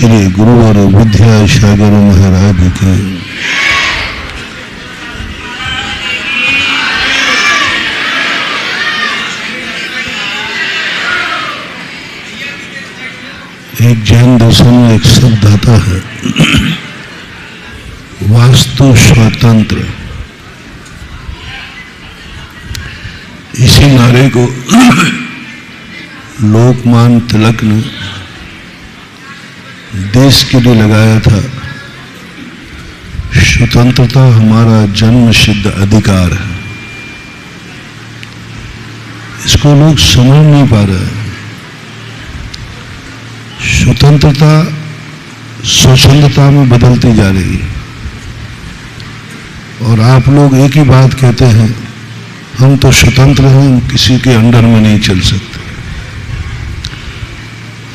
श्री गुरुवर विद्यासागर महाराज के। एक जैन दर्शन में एक शब्द आता है, वास्तु स्वतंत्र। इसी नारे को लोकमान्य तिलक ने देश के लिए लगाया था। स्वतंत्रता हमारा जन्म सिद्ध अधिकार है। इसको लोग समझ नहीं पा रहे। स्वतंत्रता स्वच्छंदता में बदलती जा रही है और आप लोग एक ही बात कहते हैं, हम तो स्वतंत्र हैं, हम किसी के अंडर में नहीं चल सकते,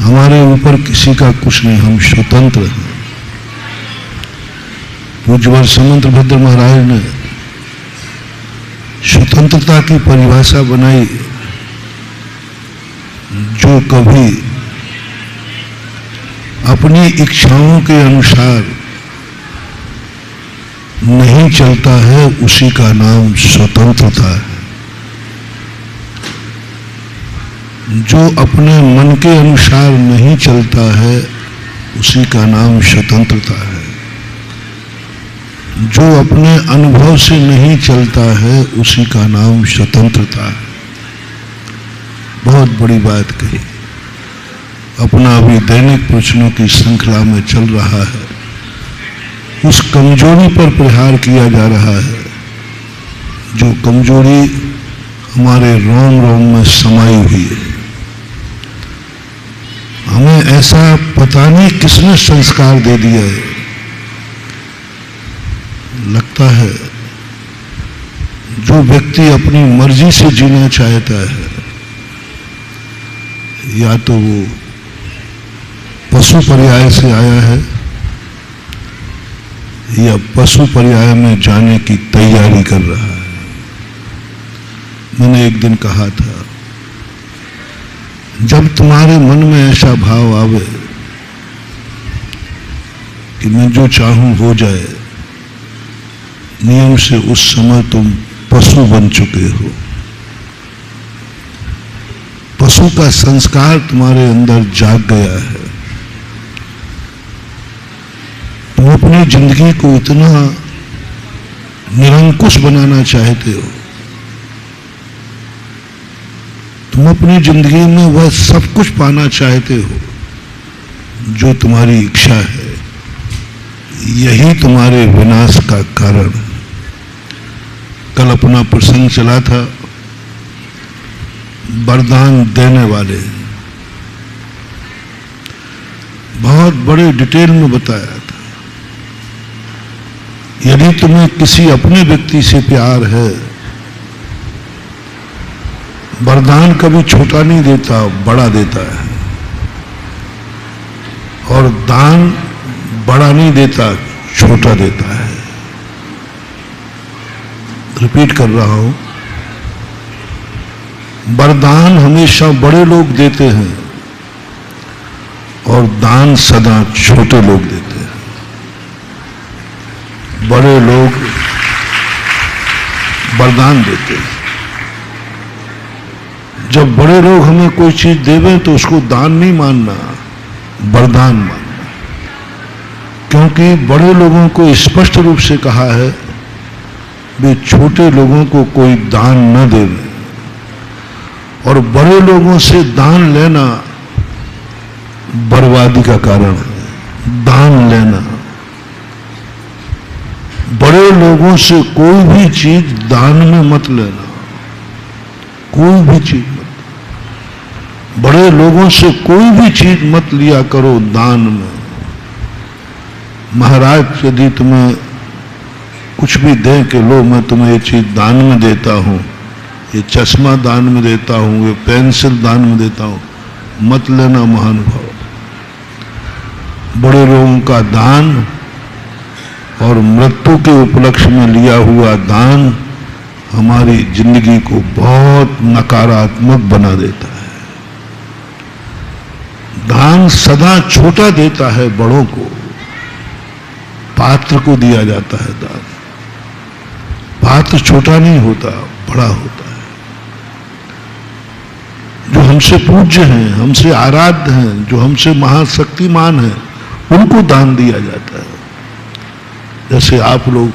हमारे ऊपर किसी का कुछ नहीं, हम स्वतंत्र हैं। पूज्यवर समंतभद्र महाराज ने स्वतंत्रता की परिभाषा बनाई, जो कभी अपनी इच्छाओं के अनुसार नहीं चलता है उसी का नाम स्वतंत्रता है। जो अपने मन के अनुसार नहीं चलता है उसी का नाम स्वतंत्रता है। जो अपने अनुभव से नहीं चलता है उसी का नाम स्वतंत्रता है। बहुत बड़ी बात कही। अपना अभी दैनिक प्रश्नों की श्रृंखला में चल रहा है, उस कमजोरी पर प्रहार किया जा रहा है जो कमजोरी हमारे रोम रोम में समाई हुई है। हमें ऐसा पता नहीं किसने संस्कार दे दिया है, लगता है जो व्यक्ति अपनी मर्जी से जीना चाहता है, या तो वो पशु पर्याय से आया है या पशु पर्याय में जाने की तैयारी कर रहा है। मैंने एक दिन कहा था, जब तुम्हारे मन में ऐसा भाव आवे कि मैं जो चाहूं हो जाए, नियम से उस समय तुम पशु बन चुके हो। पशु का संस्कार तुम्हारे अंदर जाग गया है। तुम अपनी जिंदगी को इतना निरंकुश बनाना चाहते हो, तुम अपनी जिंदगी में वह सब कुछ पाना चाहते हो जो तुम्हारी इच्छा है। यही तुम्हारे विनाश का कारण है। कल अपना प्रसंग चला था वरदान देने वाले, बहुत बड़े डिटेल में बताया था। यदि तुम्हें किसी अपने व्यक्ति से प्यार है, वरदान कभी छोटा नहीं देता, बड़ा देता है। और दान बड़ा नहीं देता, छोटा देता है। रिपीट कर रहा हूं, वरदान हमेशा बड़े लोग देते हैं और दान सदा छोटे लोग देते हैं। बड़े लोग वरदान देते हैं। जब बड़े लोग हमें कोई चीज देवें तो उसको दान नहीं मानना, वरदान मानना। क्योंकि बड़े लोगों को स्पष्ट रूप से कहा है वे छोटे लोगों को कोई दान न देवें, और बड़े लोगों से दान लेना बर्बादी का कारण है। दान लेना, बड़े लोगों से कोई भी चीज दान में मत लेना, कोई भी चीज मत। बड़े लोगों से कोई भी चीज मत लिया करो दान में। महाराज यदि तुम्हें कुछ भी दें कि लो मैं तुम्हें ये चीज दान में देता हूं, ये चश्मा दान में देता हूं, ये पेंसिल दान में देता हूं, मत लेना महानुभाव। बड़े लोगों का दान और मृत्यु के उपलक्ष्य में लिया हुआ दान हमारी जिंदगी को बहुत नकारात्मक बना देता है। दान सदा छोटा देता है बड़ों को, पात्र को दिया जाता है दान। पात्र छोटा नहीं होता, बड़ा होता है। जो हमसे पूज्य हैं, हमसे आराध्य हैं, जो हमसे महाशक्तिमान हैं, उनको दान दिया जाता है। जैसे आप लोग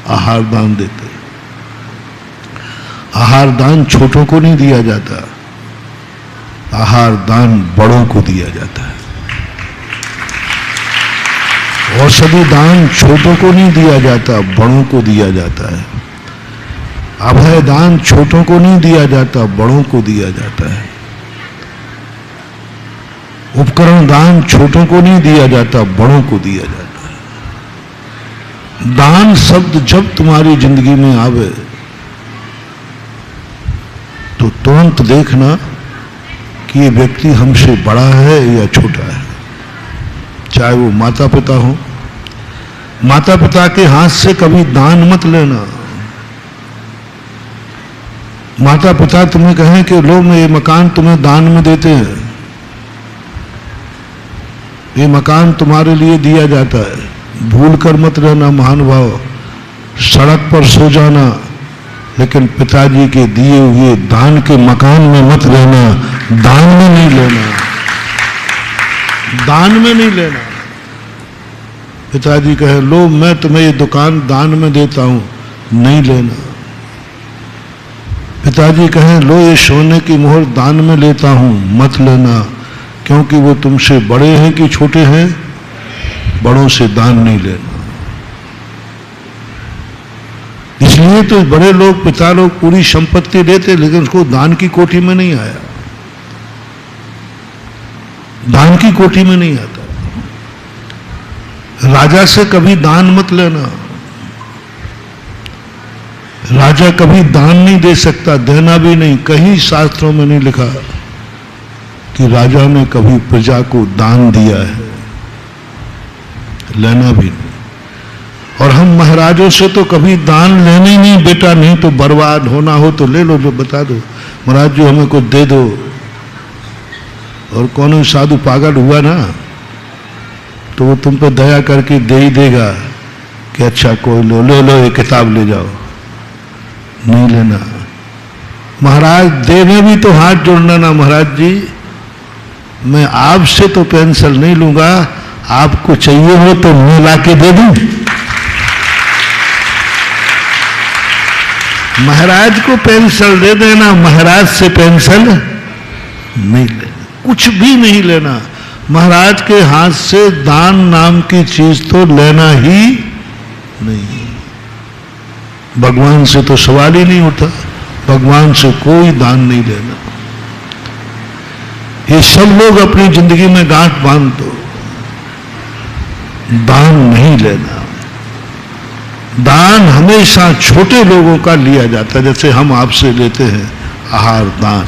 आहार दान देते हैं, आहार दान छोटों को नहीं दिया जाता, आहार दान बड़ों को दिया जाता है। औषधि दान छोटों को नहीं दिया जाता, बड़ों को दिया जाता है। अभय दान छोटों को नहीं दिया जाता, बड़ों को दिया जाता है। उपकरण दान छोटों को नहीं दिया जाता, बड़ों को दिया जाता है। दान शब्द जब तुम्हारी जिंदगी में आवे तो तुरंत देखना कि ये व्यक्ति हमसे बड़ा है या छोटा है। चाहे वो माता पिता हो, माता पिता के हाथ से कभी दान मत लेना। माता पिता तुम्हें कहें कि लो मैं ये मकान तुम्हें दान में देते हैं, ये मकान तुम्हारे लिए दिया जाता है, भूल कर मत रहना महानुभाव, सड़क पर सो जाना, लेकिन पिताजी के दिए हुए दान के मकान में मत रहना, दान में नहीं लेना, दान में नहीं लेना। पिताजी कहे लो मैं तुम्हें ये दुकान दान में देता हूं, नहीं लेना। पिताजी कहें लो ये सोने की मोहर दान में लेता हूं, मत लेना, क्योंकि वो तुमसे बड़े हैं कि छोटे हैं, बड़ों से दान नहीं लेना। इसलिए तो बड़े लोग, पिता लोग पूरी संपत्ति देते, लेकिन उसको दान की कोठी में नहीं आया, दान की कोठी में नहीं आता। राजा से कभी दान मत लेना, राजा कभी दान नहीं दे सकता, देना भी नहीं। कहीं शास्त्रों में नहीं लिखा कि राजा ने कभी प्रजा को दान दिया है, लेना भी नहीं। और हम महाराजों से तो कभी दान लेने ही नहीं, बेटा नहीं तो बर्बाद होना हो तो ले लो, जो बता दो महाराज जो हमें कुछ दे दो। और कौन साधु पागल हुआ ना तो वो तुम पर दया करके दे ही देगा कि अच्छा कोई लो लो लो ये किताब ले जाओ, नहीं लेना। महाराज देने भी तो हाथ जोड़ना ना, महाराज जी मैं आपसे तो पेंसिल नहीं लूंगा, आपको चाहिए हो तो मैं ला के दे दूं। महाराज को पेंसिल दे देना, महाराज से पेंसिल नहीं लेना, कुछ भी नहीं लेना। महाराज के हाथ से दान नाम की चीज तो लेना ही नहीं। भगवान से तो सवाल ही नहीं उठा, भगवान से कोई दान नहीं लेना। ये सब लोग अपनी जिंदगी में गांठ बांध दो, दान नहीं लेना। दान हमेशा छोटे लोगों का लिया जाता है, जैसे हम आपसे लेते हैं आहार दान,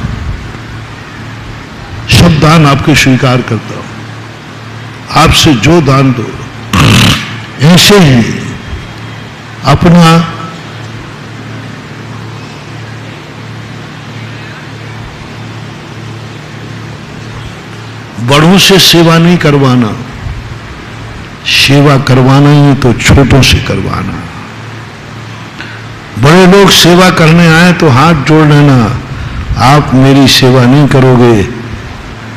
सब दान आपके स्वीकार करता हूं, आपसे जो दान दो। ऐसे ही अपना बड़ों से सेवा नहीं करवाना, सेवा करवाना ही तो छोटों से करवाना। बड़े लोग सेवा करने आए तो हाथ जोड़ लेना, आप मेरी सेवा नहीं करोगे,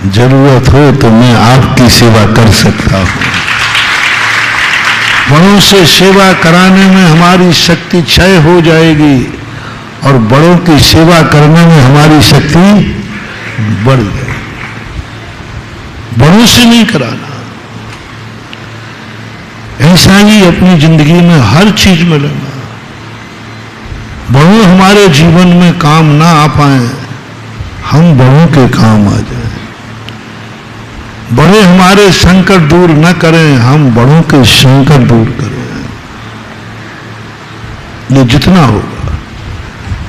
जरूरत हो तो मैं आपकी सेवा कर सकता हूं। बड़ों से सेवा कराने में हमारी शक्ति क्षय हो जाएगी और बड़ों की सेवा करने में हमारी शक्ति बढ़ जाएगी। बड़ों से नहीं कराना। ऐसा ही अपनी जिंदगी में हर चीज में लेना। बड़ों हमारे जीवन में काम ना आ पाए, हम बड़ों के काम आ जाएं। बड़े हमारे संकट दूर न करें, हम बड़ों के संकट दूर करें। ये जितना होगा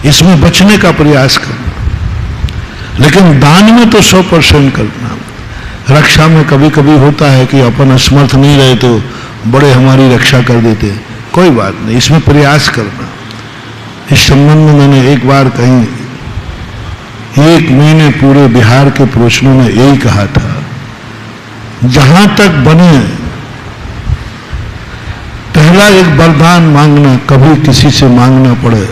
इसमें बचने का प्रयास करना, लेकिन दान में तो 100% करना। रक्षा में कभी कभी होता है कि अपन असमर्थ नहीं रहे तो बड़े हमारी रक्षा कर देते, कोई बात नहीं, इसमें प्रयास करना। इस संबंध में मैंने एक बार कहीं 1 महीने पूरे बिहार के प्रवचनों में यही कहा था जहां तक बने पहला एक वरदान मांगना, कभी किसी से मांगना पड़े।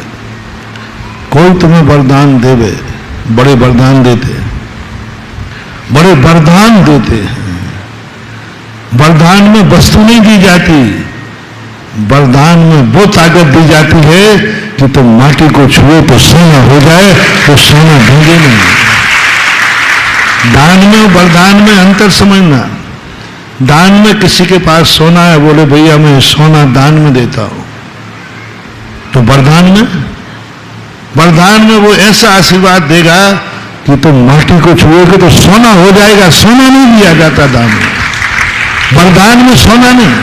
कोई तुम्हें वरदान देवे, बड़े वरदान देते हैं, बड़े वरदान देते हैं। वरदान में वस्तु नहीं दी जाती, वरदान में वो ताकत दी जाती है कि तुम माटी को छुए तो सोना हो जाए, तो सोना ढूंढे नहीं। दान में वरदान में अंतर समझना। दान में किसी के पास सोना है, बोले भैया मैं सोना दान में देता हूं, तो वरदान में वो ऐसा आशीर्वाद देगा कि तुम माटी को छुओगे तो सोना हो जाएगा। सोना नहीं दिया जाता दान में, वरदान में सोना नहीं,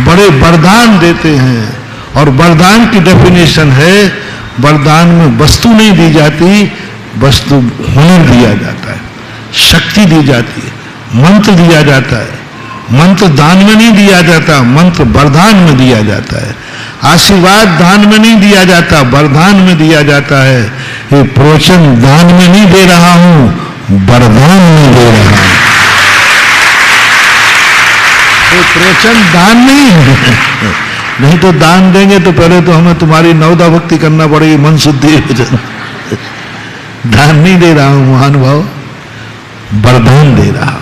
बड़े वरदान देते हैं। और वरदान की डेफिनेशन है, वरदान में वस्तु नहीं दी जाती, वस्तु हुनर दिया जाता है, शक्ति दी जाती है, मंत्र दिया जाता है। मंत्र दान में नहीं दिया जाता, मंत्र वरदान में दिया जाता है। आशीर्वाद दान में नहीं दिया जाता, वरदान में दिया जाता है। ये प्रवचन दान में नहीं दे रहा हूं, वरदान में दे रहा हूं। ये प्रवचन दान नहीं है। नहीं तो दान देंगे तो पहले तो हमें तुम्हारी नवदा भक्ति करना पड़ेगी, मन शुद्धि हो जाए। दान नहीं दे रहा हूं महानुभाव, वरदान दे रहा हूं।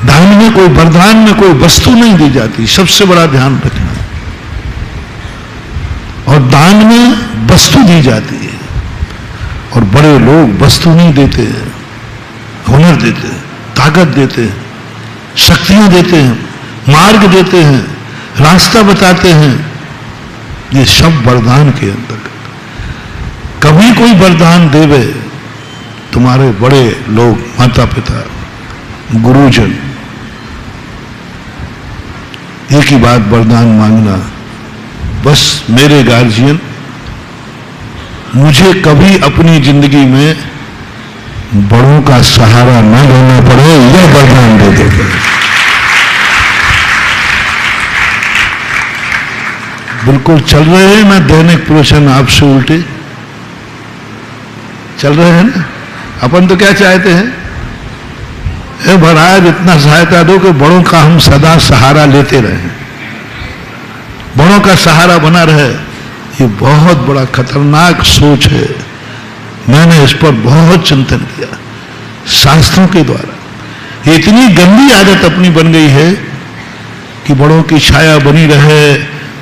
दान में कोई, वरदान में कोई वस्तु नहीं दी जाती, सबसे बड़ा ध्यान रखना। और दान में वस्तु दी जाती है, और बड़े लोग वस्तु नहीं देते हैं, हुनर देते हैं, ताकत देते हैं, शक्तियां देते हैं, मार्ग देते हैं, रास्ता बताते हैं। ये सब वरदान के अंतर्गत। कभी कोई वरदान देवे, तुम्हारे बड़े लोग, माता पिता, गुरुजन, एक ही बात वरदान मांगना, बस मेरे गार्जियन मुझे कभी अपनी जिंदगी में बड़ों का सहारा न लेना पड़े, यह वरदान दे देते। बिल्कुल चल रहे हैं ना दैनिक प्रवचन आपसे उल्टे चल रहे हैं ना। अपन तो क्या चाहते हैं, महाराज इतना सहायता दो कि बड़ों का हम सदा सहारा लेते रहें, बड़ों का सहारा बना रहे। ये बहुत बड़ा खतरनाक सोच है। मैंने इस पर बहुत चिंतन किया शास्त्रों के द्वारा। इतनी गंदी आदत अपनी बन गई है कि बड़ों की छाया बनी रहे,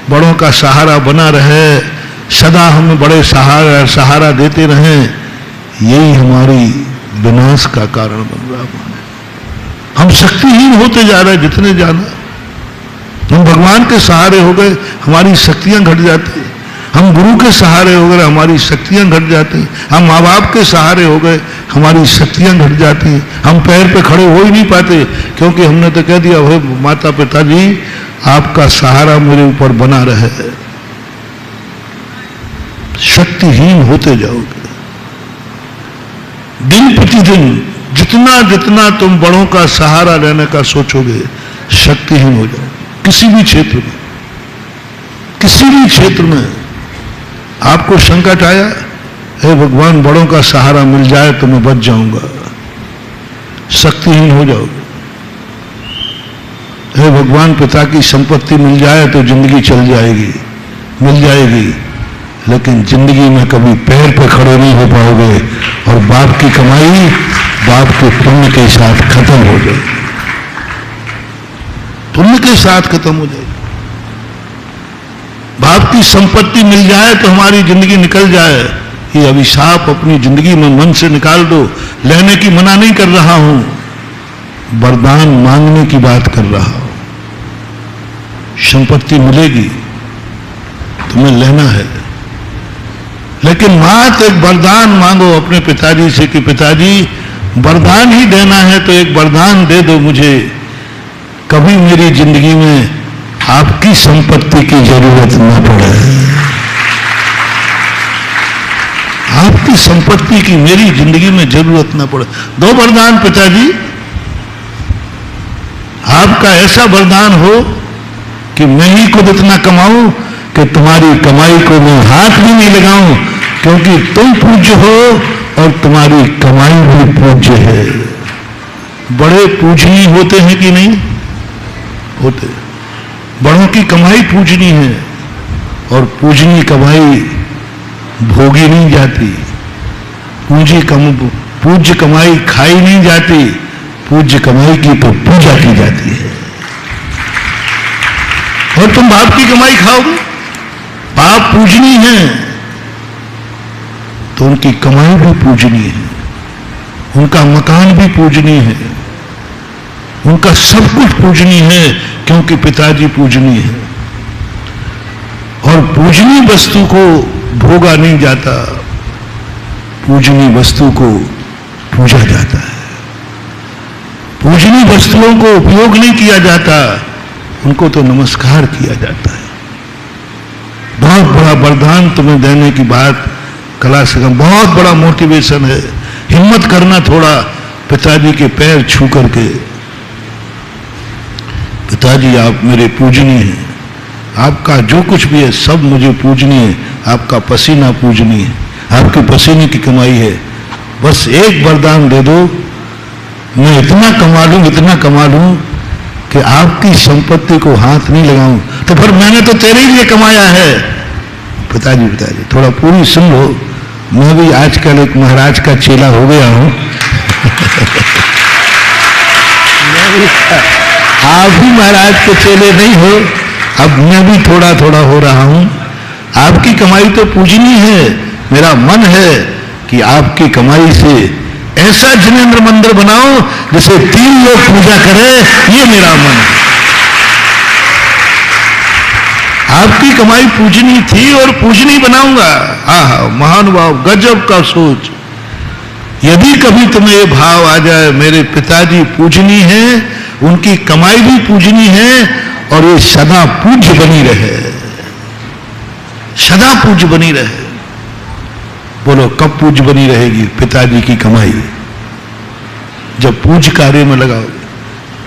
बड़ों का सहारा बना रहे, सदा हम बड़े सहारा देते रहें। यही हमारी विनाश का कारण बन रहा है। हम शक्तिहीन होते जा रहे हैं, जितने जाना हम भगवान के सहारे हो गए, हमारी शक्तियां घट जाती। हम गुरु के सहारे हो गए, हमारी शक्तियां घट जाती। हम माँ बाप के सहारे हो गए, हमारी शक्तियां घट जाती। हम पैर पे खड़े हो ही नहीं पाते, क्योंकि हमने तो कह दिया भाई माता पिताजी आपका सहारा मेरे ऊपर बना रहे। शक्तिहीन होते जाओगे दिन प्रतिदिन। जितना जितना तुम बड़ों का सहारा लेने का सोचोगे, शक्तिहीन हो जाओगे। किसी भी क्षेत्र में, किसी भी क्षेत्र में आपको संकट आया, हे भगवान बड़ों का सहारा मिल जाए तो मैं बच जाऊंगा, शक्तिहीन हो जाओगे। हे भगवान पिता की संपत्ति मिल जाए तो जिंदगी चल जाएगी, मिल जाएगी, लेकिन जिंदगी में कभी पैर पर खड़े नहीं हो पाओगे। और बाप की कमाई बाप के पुण्य के साथ खत्म हो जाएगी, पुण्य के साथ खत्म हो जाएगी। बाप की संपत्ति मिल जाए तो हमारी जिंदगी निकल जाए। ये अभिशाप अपनी जिंदगी में मन से निकाल दो। लेने की मना नहीं कर रहा हूं, वरदान मांगने की बात कर रहा हूं। संपत्ति मिलेगी, तुम्हें लेना है, लेकिन मात्र एक वरदान मांगो अपने पिताजी से कि पिताजी वरदान ही देना है तो एक वरदान दे दो मुझे, कभी मेरी जिंदगी में आपकी संपत्ति की जरूरत न पड़े। आपकी संपत्ति की मेरी जिंदगी में जरूरत न पड़े। दो वरदान पिताजी, आपका ऐसा वरदान हो कि मैं ही खुद इतना कमाऊं कि तुम्हारी कमाई को मैं हाथ भी नहीं लगाऊं, क्योंकि तुम पूज्य हो और तुम्हारी कमाई भी पूज्य है। बड़े पूजनीय होते हैं कि नहीं होते? बड़ों की कमाई पूजनीय है, और पूजनीय कमाई भोगी नहीं जाती। पूज्य कमाई खाई नहीं जाती, पूज्य कमाई की तो पूजा की जाती है। और तुम बाप की कमाई खाओगे, बाप पूजनीय है तो उनकी कमाई भी पूजनीय है, उनका मकान भी पूजनीय है, उनका सब कुछ पूजनीय है, क्योंकि पिताजी पूजनीय है। और पूजनीय वस्तु को भोगा नहीं जाता, पूजनीय वस्तु को पूजा जाता है। पूजनीय वस्तुओं को उपयोग नहीं किया जाता, उनको तो नमस्कार किया जाता है। बहुत बड़ा वरदान तुम्हें देने की बात कला संगम, बहुत बड़ा मोटिवेशन है। हिम्मत करना थोड़ा, पिताजी के पैर छू करके, पिताजी आप मेरे पूजनीय हैं, आपका जो कुछ भी है सब मुझे पूजनीय है, आपका पसीना पूजनीय है, आपके पसीने की कमाई है, बस एक वरदान दे दो, मैं इतना कमा लूं कि आपकी संपत्ति को हाथ नहीं लगाऊं, तो फिर मैंने तो तेरे लिए कमाया है। पिताजी थोड़ा पूरी सुन लो, मैं भी आजकल एक महाराज का चेला हो गया हूं आप भी महाराज के चेले नहीं हो, अब मैं भी थोड़ा थोड़ा हो रहा हूं। आपकी कमाई तो पूजनीय है, मेरा मन है कि आपकी कमाई से ऐसा जिनेंद्र मंदिर बनाओ जिसे 3 लोग पूजा करें, ये मेरा मन है। आपकी कमाई पूजनीय थी और पूजनीय बनाऊंगा। आहा, महानुभाव, गजब का सोच। यदि कभी तुम्हें ये भाव आ जाए मेरे पिताजी पूजनीय हैं, उनकी कमाई भी पूजनीय है, और ये सदा पूज्य बनी रहे, सदा पूज्य बनी रहे। बोलो कब पूज्य बनी रहेगी पिताजी की कमाई? जब पूज्य कार्य में लगाओगे।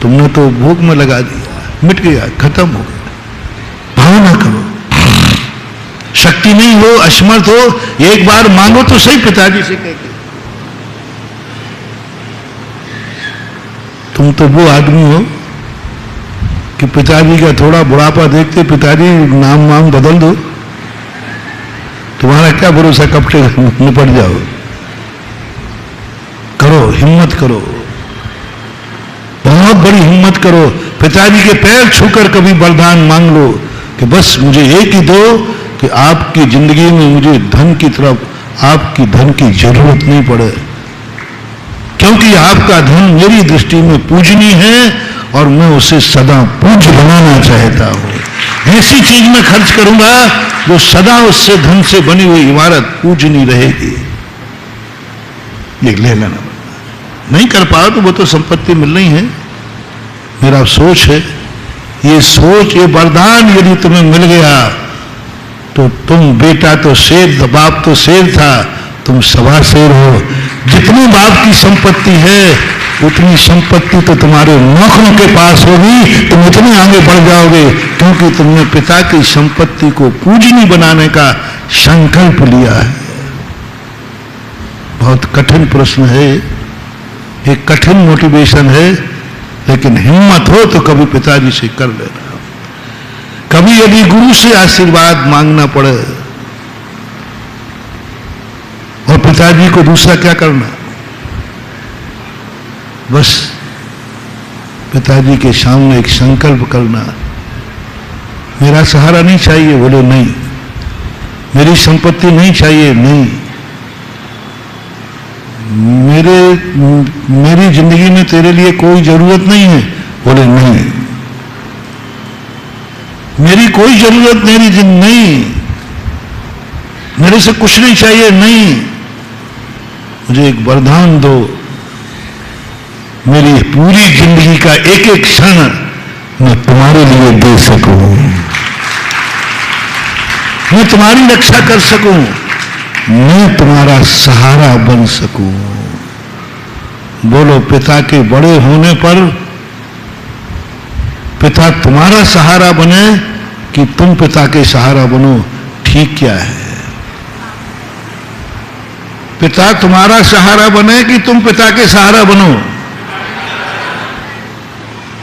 तुमने तो भोग में लगा दिया, मिट गया, खत्म हो गया। भावना करो, शक्ति नहीं हो, असमर्थ हो, एक बार मांगो तो सही पिताजी से कहके। तुम तो वो आदमी हो कि पिताजी का थोड़ा बुढ़ापा देखते पिताजी नाम वाम बदल दो, तुम्हारा क्या भरोसा कब से निपट जाओ। करो, हिम्मत करो, बहुत बड़ी हिम्मत करो। पिताजी के पैर छूकर कभी वरदान मांग लो कि बस मुझे एक ही दो कि आपकी जिंदगी में मुझे धन की तरफ, आपकी धन की जरूरत नहीं पड़े, क्योंकि आपका धन मेरी दृष्टि में पूजनीय है और मैं उसे सदा पूज्य बनाना चाहता हूं। ऐसी चीज में खर्च करूंगा जो सदा उससे धन से बनी हुई इमारत पूजनीय रहेगी। ये ले लेना, नहीं कर पाओ तो वो तो संपत्ति मिल रही है। मेरा सोच है, ये सोच, ये वरदान यदि तुम्हें मिल गया तो तुम बेटा तो शेर, बाप तो शेर था, तुम सवा शेर हो। जितनी बाप की संपत्ति है उतनी संपत्ति तो तुम्हारे नौकरों के पास होगी, तुम इतने आगे बढ़ जाओगे, क्योंकि तुमने पिता की संपत्ति को पूजनीय बनाने का संकल्प लिया है। बहुत कठिन प्रश्न है, एक कठिन मोटिवेशन है, लेकिन हिम्मत हो तो कभी पिताजी से कर लेना। कभी यदि गुरु से आशीर्वाद मांगना पड़े, और पिताजी को दूसरा क्या करना, बस पिताजी के सामने एक संकल्प करना, मेरा सहारा नहीं चाहिए, बोले नहीं, मेरी संपत्ति नहीं चाहिए, नहीं, मेरी जिंदगी में तेरे लिए कोई जरूरत नहीं है, बोले नहीं, मेरी कोई जरूरत नहीं, मेरे से कुछ नहीं चाहिए, नहीं, मुझे एक वरदान दो, मेरी पूरी जिंदगी का एक एक क्षण मैं तुम्हारे लिए दे सकूं, मैं तुम्हारी रक्षा कर सकूं, मैं तुम्हारा सहारा बन सकूं। बोलो, पिता के बड़े होने पर पिता तुम्हारा सहारा बने कि तुम पिता के सहारा बनो, ठीक क्या है? पिता तुम्हारा सहारा बने कि तुम पिता के सहारा बनो?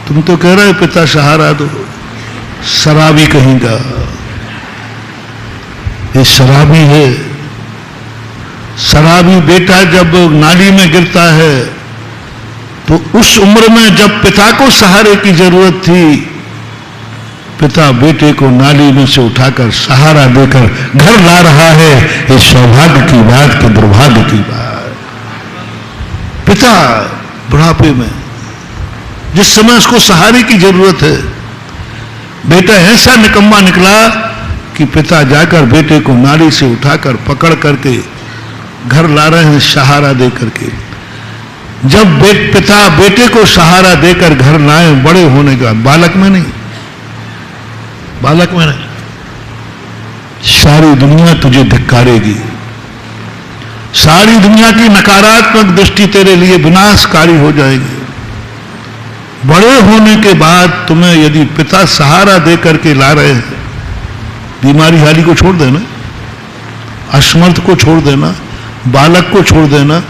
तुम तो कह रहे पिता सहारा दो, शराबी कहीं का, ये शराबी है। शराबी बेटा जब नाली में गिरता है तो उस उम्र में जब पिता को सहारे की जरूरत थी, पिता बेटे को नाली में से उठाकर सहारा देकर घर ला रहा है। ये सौभाग्य की बात कि दुर्भाग्य की बात। पिता बुढ़ापे में, जिस समय उसको सहारे की जरूरत है, बेटा ऐसा निकम्मा निकला कि पिता जाकर बेटे को नाली से उठाकर पकड़ करके घर ला रहे हैं सहारा दे करके। जब पिता बेटे को सहारा देकर घर लाए, बड़े होने का, बालक में नहीं, बालक में नहीं, सारी दुनिया तुझे धिक्कारेगी, सारी दुनिया की नकारात्मक दृष्टि तेरे लिए विनाशकारी हो जाएगी। बड़े होने के बाद तुम्हें यदि पिता सहारा दे करके ला रहे हैं, बीमारी हाली को छोड़ देना, असमर्थ को छोड़ देना, बालक को छोड़ देना,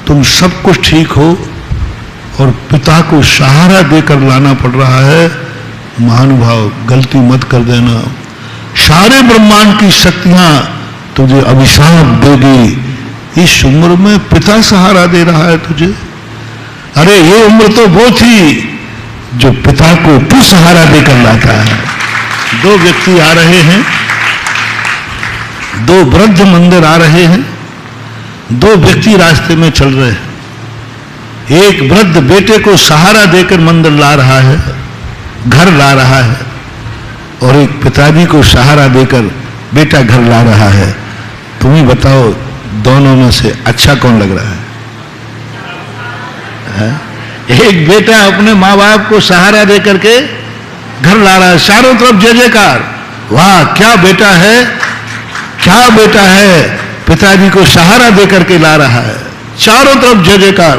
तुम सब कुछ ठीक हो और पिता को सहारा देकर लाना पड़ रहा है, महानुभाव गलती मत कर देना। सारे ब्रह्मांड की शक्तियां तुझे अभिशाप देगी। इस उम्र में पिता सहारा दे रहा है तुझे। अरे ये उम्र तो वो थी जो पिता को तू सहारा देकर लाता है। दो व्यक्ति आ रहे हैं, दो वृद्ध मंदिर आ रहे हैं, दो व्यक्ति रास्ते में चल रहे हैं। एक वृद्ध बेटे को सहारा देकर मंदिर ला रहा है, घर ला रहा है, और एक पिताजी को सहारा देकर बेटा घर ला रहा है। तुम ही बताओ दोनों में से अच्छा कौन लग रहा है? एक बेटा अपने माँ बाप को सहारा दे करके घर ला रहा है, चारों तरफ जय जयकार, वाह क्या बेटा है, क्या बेटा है, पिताजी को सहारा दे करके ला रहा है, चारों तरफ जय जयकार।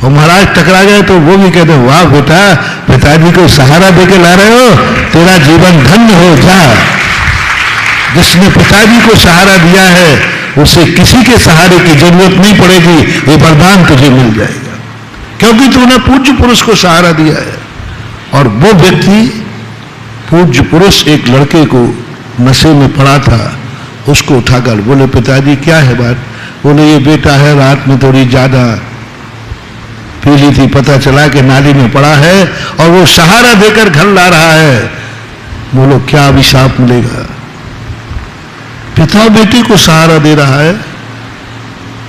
और महाराज टकरा गए तो वो भी कहते वाह बेटा, पिताजी को सहारा दे के ला रहे हो, तेरा जीवन धन्य हो जा। जिसने पिताजी को सहारा दिया है उसे किसी के सहारे की जरूरत नहीं पड़ेगी, ये वरदान तुझे मिल जाएगा, क्योंकि तूने पूज्य पुरुष को सहारा दिया है। और वो व्यक्ति, पूज्य पुरुष, एक लड़के को नशे में पड़ा था, उसको उठाकर बोले पिताजी क्या है बात? बोले ये बेटा है रात में थोड़ी ज्यादा पी ली थी, पता चला कि नाली में पड़ा है और वो सहारा देकर घर ला रहा है। बोलो क्या अभिशाप मिलेगा? पिता बेटे को सहारा दे रहा है।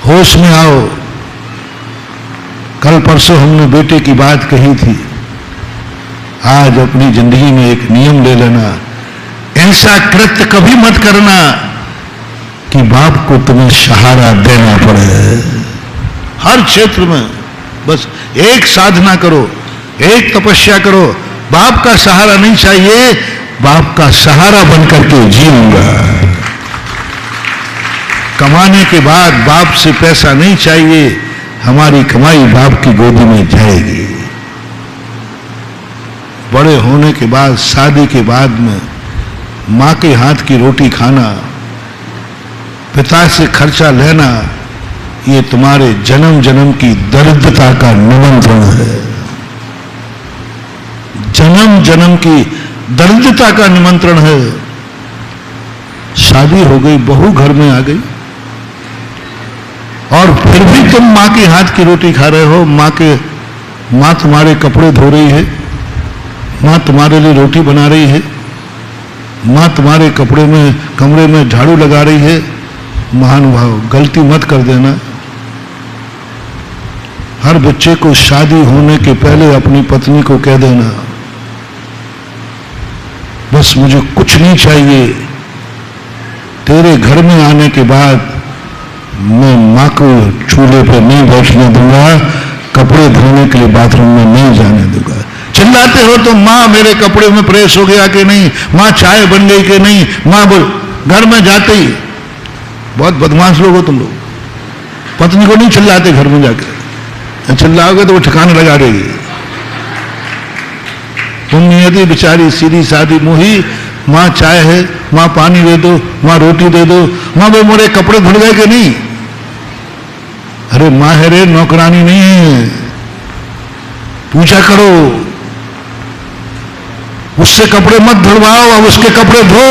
होश में आओ। कल परसों हमने बेटे की बात कही थी, आज अपनी जिंदगी में एक नियम ले लेना, ऐसा कृत्य कभी मत करना कि बाप को तुम्हें सहारा देना पड़े। हर क्षेत्र में बस एक साधना करो, एक तपस्या करो, बाप का सहारा नहीं चाहिए, बाप का सहारा बनकर के जीऊंगा। कमाने के बाद बाप से पैसा नहीं चाहिए, हमारी कमाई बाप की गोदी में जाएगी। बड़े होने के बाद, शादी के बाद में माँ के हाथ की रोटी खाना, पिता से खर्चा लेना, ये तुम्हारे जन्म जन्म की दरिद्रता का निमंत्रण है। जन्म जन्म की दरिद्रता का निमंत्रण है। शादी हो गई, बहू घर में आ गई और फिर भी तुम माँ के हाथ की रोटी खा रहे हो। माँ तुम्हारे कपड़े धो रही है, माँ तुम्हारे लिए रोटी बना रही है, माँ तुम्हारे कमरे में झाड़ू लगा रही है। महानुभाव गलती मत कर देना। हर बच्चे को शादी होने के पहले अपनी पत्नी को कह देना, बस मुझे कुछ नहीं चाहिए, तेरे घर में आने के बाद मैं माँ को चूल्हे पर नहीं बैठने दूंगा, कपड़े धोने के लिए बाथरूम में नहीं जाने दूंगा। चिल्लाते हो तो माँ मेरे कपड़े में प्रेस हो गया कि नहीं, माँ चाय बन गई कि नहीं, माँ बोल। घर में जाते ही बहुत बदमाश लोग हो तुम लोग, पत्नी को नहीं चिल्लाते घर में जाकर, चिल्लाओगे तो वो ठिकाने लगा देगी। तुम यदि बेचारी सीधी सादी मुही, माँ चाय है, माँ पानी दे दो, माँ रोटी दे दो, माँ वो मेरे कपड़े धुल गए कि नहीं। अरे माँ है रे, नौकरानी नहीं है। पूजा करो, उससे कपड़े मत धुलवाओ, अब उसके कपड़े धो।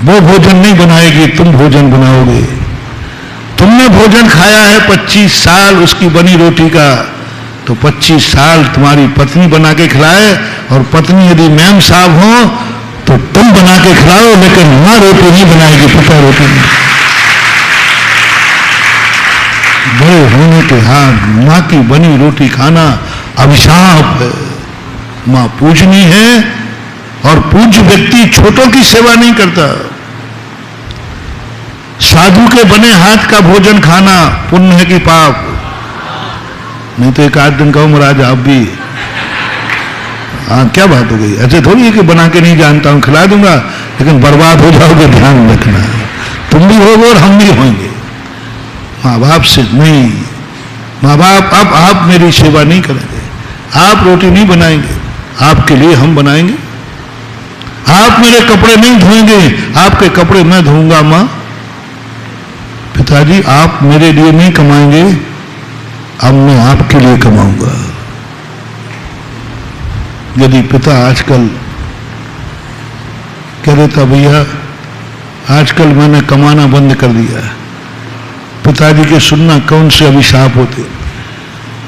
वो भोजन नहीं बनाएगी, तुम भोजन बनाओगे। तुमने भोजन खाया है 25 साल उसकी बनी रोटी का, तो 25 साल तुम्हारी पत्नी बना के खिलाए, और पत्नी यदि मैम साहब हो तो तुम बना के खिलाओ, लेकिन मां रोटी नहीं बनाएगी, पिता रोटी नहीं। बड़े होने के हाथ मां की बनी रोटी खाना अभिशाप है। मां पूजनी है, और पूज्य व्यक्ति छोटों की सेवा नहीं करता। साधु के बने हाथ का भोजन खाना पुण्य है कि पाप? नहीं तो एक आध दिन कहो महाराज आप भी, हाँ क्या बात हो गई? ऐसे थोड़ी है कि बना के नहीं जानता हूं, खिला दूंगा, लेकिन बर्बाद हो जाओगे, ध्यान रखना। तुम भी होगे और हम भी होंगे। माँ बाप से नहीं, माँ बाप अब आप मेरी सेवा नहीं करेंगे, आप रोटी नहीं बनाएंगे, आपके लिए हम बनाएंगे। आप मेरे कपड़े नहीं धोएंगे, आपके कपड़े मैं धोऊंगा। माँ पिताजी आप मेरे लिए नहीं कमाएंगे, अब मैं आपके लिए कमाऊंगा। यदि पिता आजकल कह देता भैया आजकल मैंने कमाना बंद कर दिया है, पिताजी के सुनना कौन से अभिशाप होते।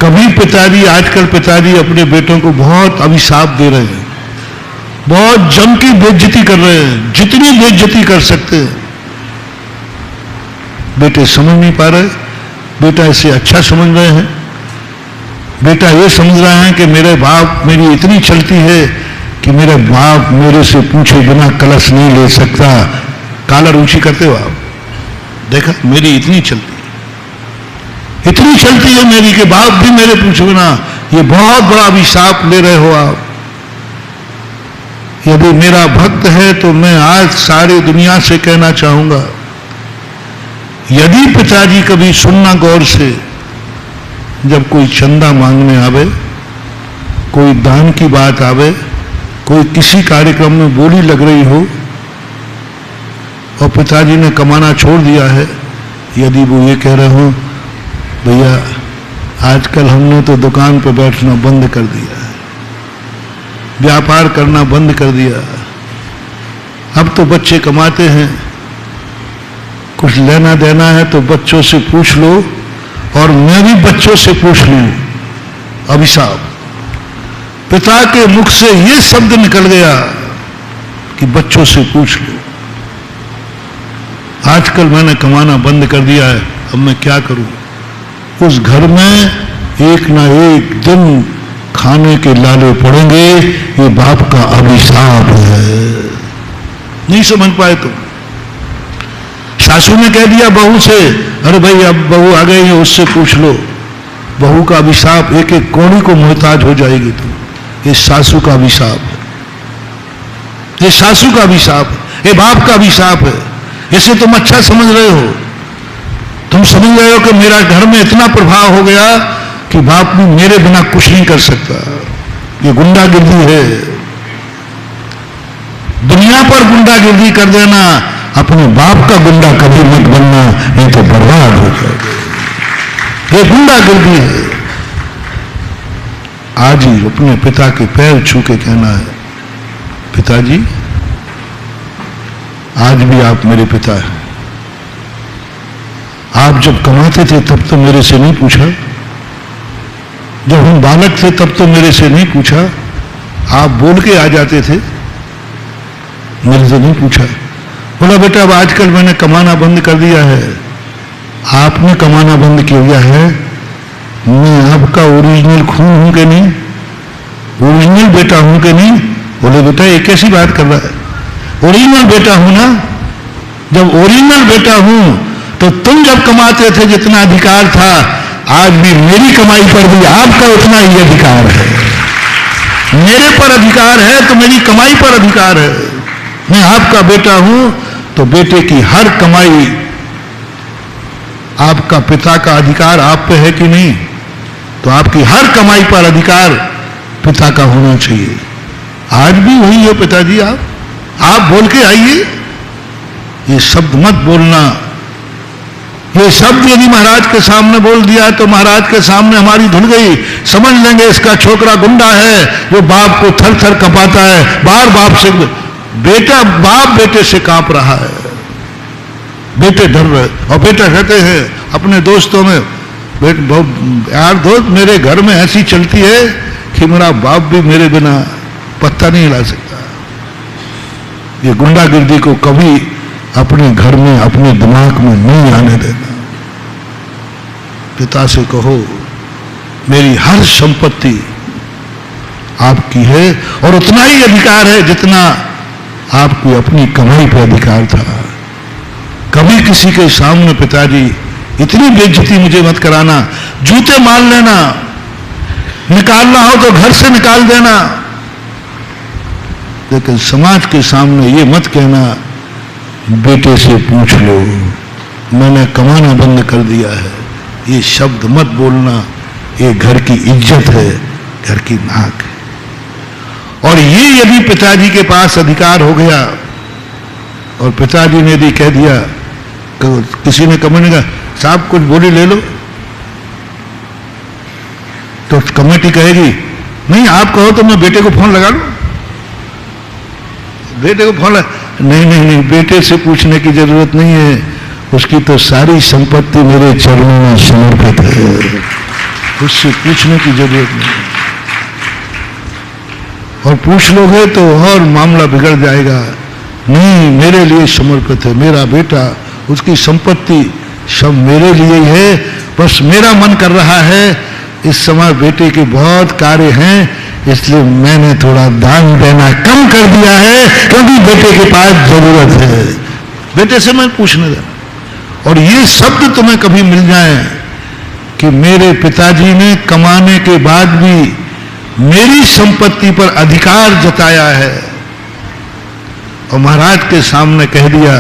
कभी पिताजी, आजकल पिताजी अपने बेटों को बहुत अभिशाप दे रहे हैं, बहुत जम की बेइज्जती कर रहे हैं, जितनी बेइज्जती कर सकते हैं। बेटे समझ नहीं पा रहे, बेटा इसे अच्छा समझ रहे हैं। बेटा ये समझ रहा है कि मेरे बाप, मेरी इतनी चलती है कि मेरे बाप मेरे से पूछे बिना कलश नहीं ले सकता। कॉलर ऊंची करते हो आप, देखा मेरी इतनी चलती है, इतनी चलती है मेरी कि बाप भी मेरे पूछे बिना। ये बहुत बड़ा अभिशाप ले रहे हो आप। यदि मेरा भक्त है तो मैं आज सारी दुनिया से कहना चाहूंगा, यदि पिताजी कभी सुनना गौर से, जब कोई चंदा मांगने आवे, कोई दान की बात आवे, कोई किसी कार्यक्रम में बोली लग रही हो और पिताजी ने कमाना छोड़ दिया है, यदि वो ये कह रहे हो भैया आजकल हमने तो दुकान पर बैठना बंद कर दिया है, व्यापार करना बंद कर दिया, अब तो बच्चे कमाते हैं, कुछ लेना देना है तो बच्चों से पूछ लो, और मैं भी बच्चों से पूछ लूं। अभिशाप, पिता के मुख से यह शब्द निकल गया कि बच्चों से पूछ लो। आजकल मैंने कमाना बंद कर दिया है, अब मैं क्या करूं? उस घर में एक ना एक दिन खाने के लाले पड़ेंगे, ये बाप का अभिशाप है। नहीं समझ पाए तो सासू ने कह दिया बहू से, अरे भाई अब बहू आ गई है उससे पूछ लो। बहू का अभिशाप, एक एक कौड़ी को मोहताज हो जाएगी तुम। ये सासू का अभिशाप है, ये सासू का अभिशाप है, ये बाप का अभिशाप है। इसे तुम अच्छा समझ रहे हो, तुम समझ रहे हो कि मेरा घर में इतना प्रभाव हो गया कि बाप भी मेरे बिना कुछ नहीं कर सकता। ये गुंडागिर्दी है। दुनिया पर गुंडागिर्दी कर देना, अपने बाप का गुंडा कभी मत बनना, नहीं तो बर्बाद हो जाओगे। ये गुंडागिर्दी है। आज ही अपने पिता के पैर छू के कहना है, पिताजी आज भी आप मेरे पिता हैं। आप जब कमाते थे तब तो मेरे से नहीं पूछा, जब हम बालक थे तब तो मेरे से नहीं पूछा, आप बोल के आ जाते थे, मेरे से नहीं पूछा। बोला बेटा अब आजकल मैंने कमाना बंद कर दिया है। आपने कमाना बंद किया है, मैं आपका ओरिजिनल खून हूं कि नहीं, ओरिजिनल बेटा हूं कि नहीं? बोले बेटा ये कैसी बात कर रहा है, ओरिजिनल बेटा हूं ना। जब ओरिजिनल बेटा हूं तो तुम जब कमाते थे जितना अधिकार था, आज भी मेरी कमाई पर भी आपका उतना ही अधिकार है। मेरे पर अधिकार है तो मेरी कमाई पर अधिकार है। मैं आपका बेटा हूं तो बेटे की हर कमाई, आपका पिता का अधिकार आप पे है कि नहीं? तो आपकी हर कमाई पर अधिकार पिता का होना चाहिए। आज भी वही है पिताजी, आप बोल के आइए, ये शब्द मत बोलना ये शब्द यदि महाराज के सामने बोल दिया तो महाराज के सामने हमारी धुल गई, समझ लेंगे इसका छोकरा गुंडा है जो बाप को थर थर कपाता है, बार बाप से बेटा, बाप बेटे से कांप रहा है, बेटे डर रहे। और बेटा कहते हैं अपने दोस्तों में, यार दोस्त मेरे घर में ऐसी चलती है कि मेरा बाप भी मेरे बिना पत्ता नहीं हिला सकता। ये गुंडागिर्दी को कभी अपने घर में, अपने दिमाग में नहीं आने देना। पिता से कहो मेरी हर संपत्ति आपकी है और उतना ही अधिकार है जितना आपकी अपनी कमाई पर अधिकार था। कभी किसी के सामने पिताजी इतनी बेइज्जती मुझे मत कराना, जूते मार लेना, निकालना हो तो घर से निकाल देना, लेकिन समाज के सामने ये मत कहना बेटे से पूछ लो, मैंने कमाना बंद कर दिया है। ये शब्द मत बोलना, ये घर की इज्जत है, घर की नाक है। और ये यदि पिताजी के पास अधिकार हो गया और पिताजी ने यदि कह दिया, किसी ने कमेटी का साहब कुछ बोली ले लो, तो कमेटी कहेगी नहीं आप कहो तो मैं बेटे को फोन लगा लूं, बेटे को फोन नहीं नहीं नहीं, बेटे से पूछने की जरूरत नहीं है, उसकी तो सारी संपत्ति मेरे चरणों में समर्पित है, उससे पूछने की जरूरत नहीं। और पूछ लोगे तो और मामला बिगड़ जाएगा। नहीं, मेरे लिए समर्पित है, मेरा बेटा, उसकी संपत्ति सब मेरे लिए ही है, बस मेरा मन कर रहा है इस समय बेटे के बहुत कार्य हैं, इसलिए मैंने थोड़ा दान देना कम कर दिया है, क्योंकि बेटे के पास जरूरत है, बेटे से मैं पूछने देना। और ये शब्द तुम्हें कभी मिल जाए कि मेरे पिताजी ने कमाने के बाद भी मेरी संपत्ति पर अधिकार जताया है, और महाराज के सामने कह दिया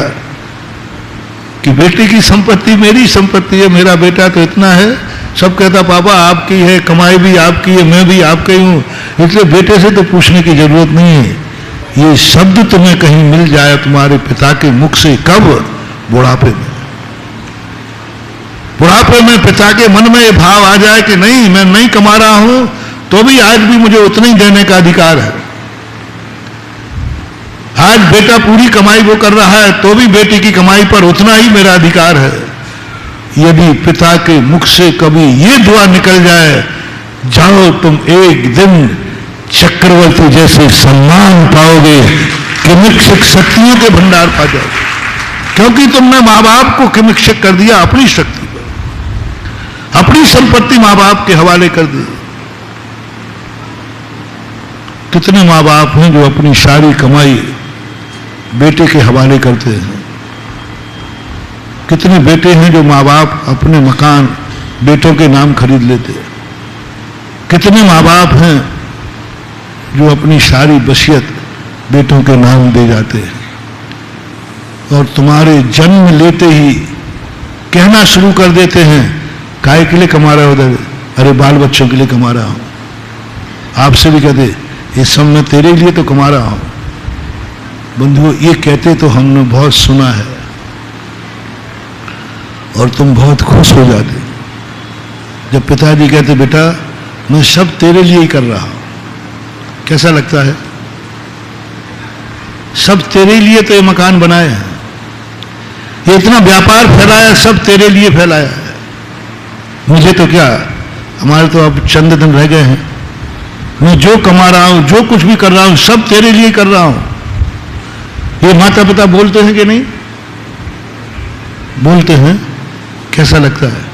कि बेटे की संपत्ति मेरी संपत्ति है, मेरा बेटा तो इतना है, सब कहता पापा आपकी है, कमाई भी आपकी है, मैं भी आपका ही हूं, इसलिए बेटे से तो पूछने की जरूरत नहीं है। ये शब्द तुम्हें कहीं मिल जाए तुम्हारे पिता के मुख से, कब? बुढ़ापे में। बुढ़ापे में पिता के मन में ये भाव आ जाए कि नहीं, मैं नहीं कमा रहा हूं तो भी आज भी मुझे उतना ही देने का अधिकार है। आज बेटा पूरी कमाई वो कर रहा है तो भी बेटी की कमाई पर उतना ही मेरा अधिकार है। यदि पिता के मुख से कभी ये दुआ निकल जाए, जाओ तुम एक दिन चक्रवर्ती जैसे सम्मान पाओगे, किमिक्षक शक्तियों के भंडार पा जाओगे, क्योंकि तुमने माँ बाप को किमिक्षक कर दिया अपनी शक्ति पर, अपनी संपत्ति माँ बाप के हवाले कर दी। कितने माँ बाप हैं जो अपनी सारी कमाई बेटे के हवाले करते हैं? कितने बेटे हैं जो माँ बाप अपने मकान बेटों के नाम खरीद लेते हैं? कितने माँ बाप हैं जो अपनी सारी वसीयत बेटों के नाम दे जाते हैं? और तुम्हारे जन्म लेते ही कहना शुरू कर देते हैं, काय के लिए कमा रहा हो? अरे बाल बच्चों के लिए कमा रहा हूं। आपसे भी कहते ये सब मैं तेरे लिए तो कमा रहा हूं। बंधुओं, ये कहते तो हमने बहुत सुना है और तुम बहुत खुश हो जाते जब पिताजी कहते बेटा मैं सब तेरे लिए ही कर रहा हूं। कैसा लगता है? सब तेरे लिए तो ये मकान बनाए हैं, ये इतना व्यापार फैलाया, सब तेरे लिए फैलाया है। मुझे तो क्या, हमारे तो अब चंद दिन रह गए हैं, मैं जो कमा रहा हूं, जो कुछ भी कर रहा हूं, सब तेरे लिए कर रहा हूं। ये माता पिता बोलते हैं कि नहीं? बोलते हैं। कैसा लगता है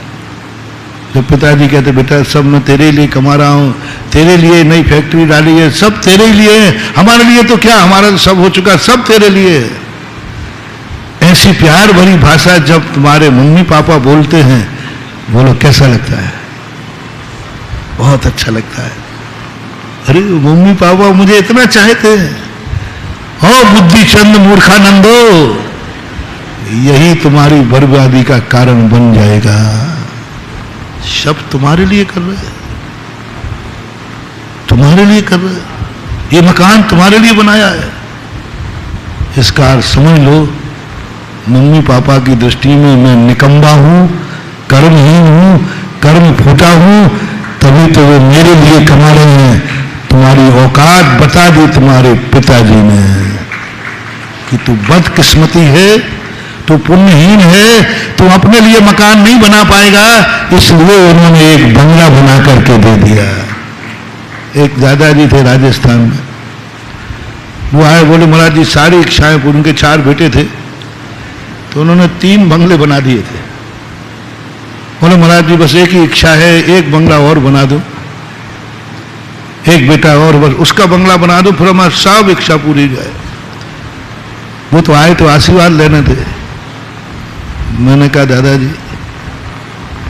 जब पिताजी कहते बेटा सब मैं तेरे लिए कमा रहा हूं, तेरे लिए नई फैक्ट्री डाली है, सब तेरे लिए है, हमारे लिए तो क्या, हमारा तो सब हो चुका, सब तेरे लिए है। ऐसी प्यार भरी भाषा जब तुम्हारे मम्मी पापा बोलते हैं, बोलो कैसा लगता है? बहुत अच्छा लगता है। अरे मम्मी पापा मुझे इतना चाहते हैं, हो बुद्धि चंद मूर्खानंदो, यही तुम्हारी बर्बादी का कारण बन जाएगा। सब तुम्हारे लिए कर रहे हैं, तुम्हारे लिए कर रहे हैं, ये मकान तुम्हारे लिए बनाया है। इसका अर्थ समझ लो, मम्मी पापा की दृष्टि में मैं निकम्मा हूं, कर्महीन हूं, कर्म फूटा हूं, तभी तो वो मेरे लिए कमा रहे हैं। तुम्हारी औकात बता दी तुम्हारे पिताजी ने कि तू बदकिस्मती है, तू पुण्यहीन है, तू अपने लिए मकान नहीं बना पाएगा, इसलिए उन्होंने एक बंगला बना करके दे दिया। एक दादाजी थे राजस्थान में, वो आए, बोले महाराज जी सारी इच्छाएं, उनके 4 बेटे थे, तो उन्होंने 3 बंगले बना दिए थे। बोले महाराज जी बस एक ही इच्छा है, एक बंगला और बना दो, एक बेटा और, बस उसका बंगला बना दो, फिर हमारी सब इच्छा पूरी जाए। वो तो आए तो आशीर्वाद लेने थे। मैंने कहा दादाजी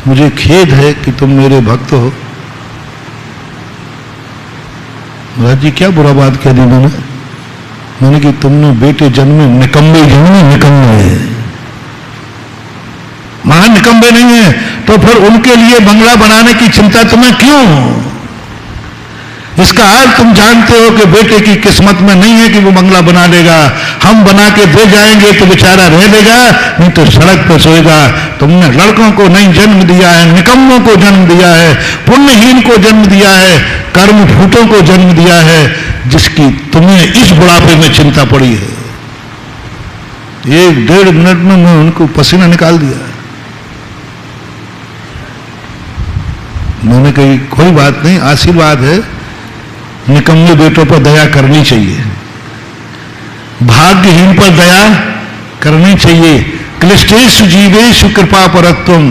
मुझे खेद है कि तुम मेरे भक्त हो। महाराज जी क्या बुरा बात कह दी मैंने कि तुमने बेटे जन्मे निकम्बे जन्मे, निकम्बे महान निकम्बे नहीं है, तो फिर उनके लिए बंगला बनाने की चिंता तुम्हें क्यों? इसका हाल तुम जानते हो कि बेटे की किस्मत में नहीं है कि वो बंगला बना लेगा। हम बना के दे जाएंगे तो बेचारा रह लेगा, नहीं तो सड़क पर सोएगा। तुमने लड़कों को नहीं जन्म दिया है, निकम्मों को जन्म दिया है, पुण्यहीन को जन्म दिया है, कर्म फूटों को जन्म दिया है, जिसकी तुम्हें इस बुढ़ापे में चिंता पड़ी है। 1-1.5 मिनट में मैं उनको पसीना निकाल दिया। मैंने कही कोई बात नहीं, आशीर्वाद है, निकम्मे बेटों पर दया करनी चाहिए, भाग्यहीन पर दया करनी चाहिए। क्लिष्टेषु जीवेषु कृपा परत्वम,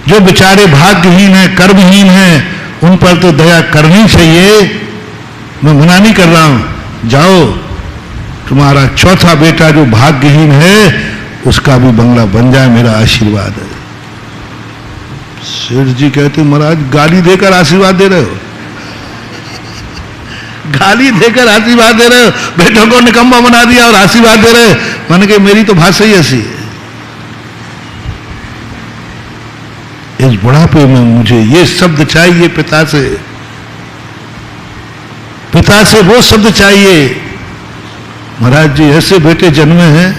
जो बेचारे भाग्यहीन हैं, कर्महीन हैं, उन पर तो दया करनी चाहिए। मैं मना नहीं कर रहा हूं, जाओ तुम्हारा 4था बेटा जो भाग्यहीन है उसका भी बंगला बन जाए, मेरा आशीर्वाद है। सेठ जी कहते महाराज गाली देकर आशीर्वाद दे रहे हो, गाली देकर आशीर्वाद दे रहे हो, बेटों को निकम्मा बना दिया और आशीर्वाद दे रहे हो। मैंने कहा मेरी तो भाषा ही ऐसी है। इस बुढ़ापे में मुझे ये शब्द चाहिए पिता से, पिता से वो शब्द चाहिए, महाराज जी ऐसे बेटे जन्मे हैं,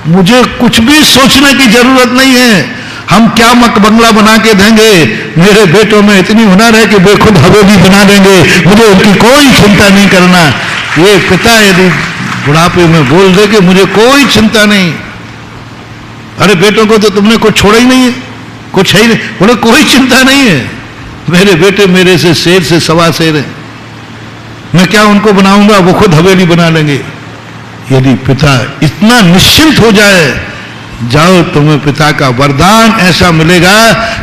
मुझे कुछ भी सोचने की जरूरत नहीं है। हम क्या बंगला बना के देंगे, मेरे बेटों में इतनी हुनर है कि वे खुद हवेली बना देंगे, मुझे उनकी कोई चिंता नहीं करना। ये पिता यदि बुढ़ापे में बोल दे कि मुझे कोई चिंता नहीं, अरे बेटों को तो तुमने कुछ छोड़ा ही नहीं है, कुछ है ही नहीं, बोले कोई चिंता नहीं है, मेरे बेटे मेरे से शेर से सवा शेर है, मैं क्या उनको बनाऊंगा, वो खुद हवेली बना लेंगे। यदि पिता इतना निश्चिंत हो जाए, जाओ तुम्हें पिता का वरदान ऐसा मिलेगा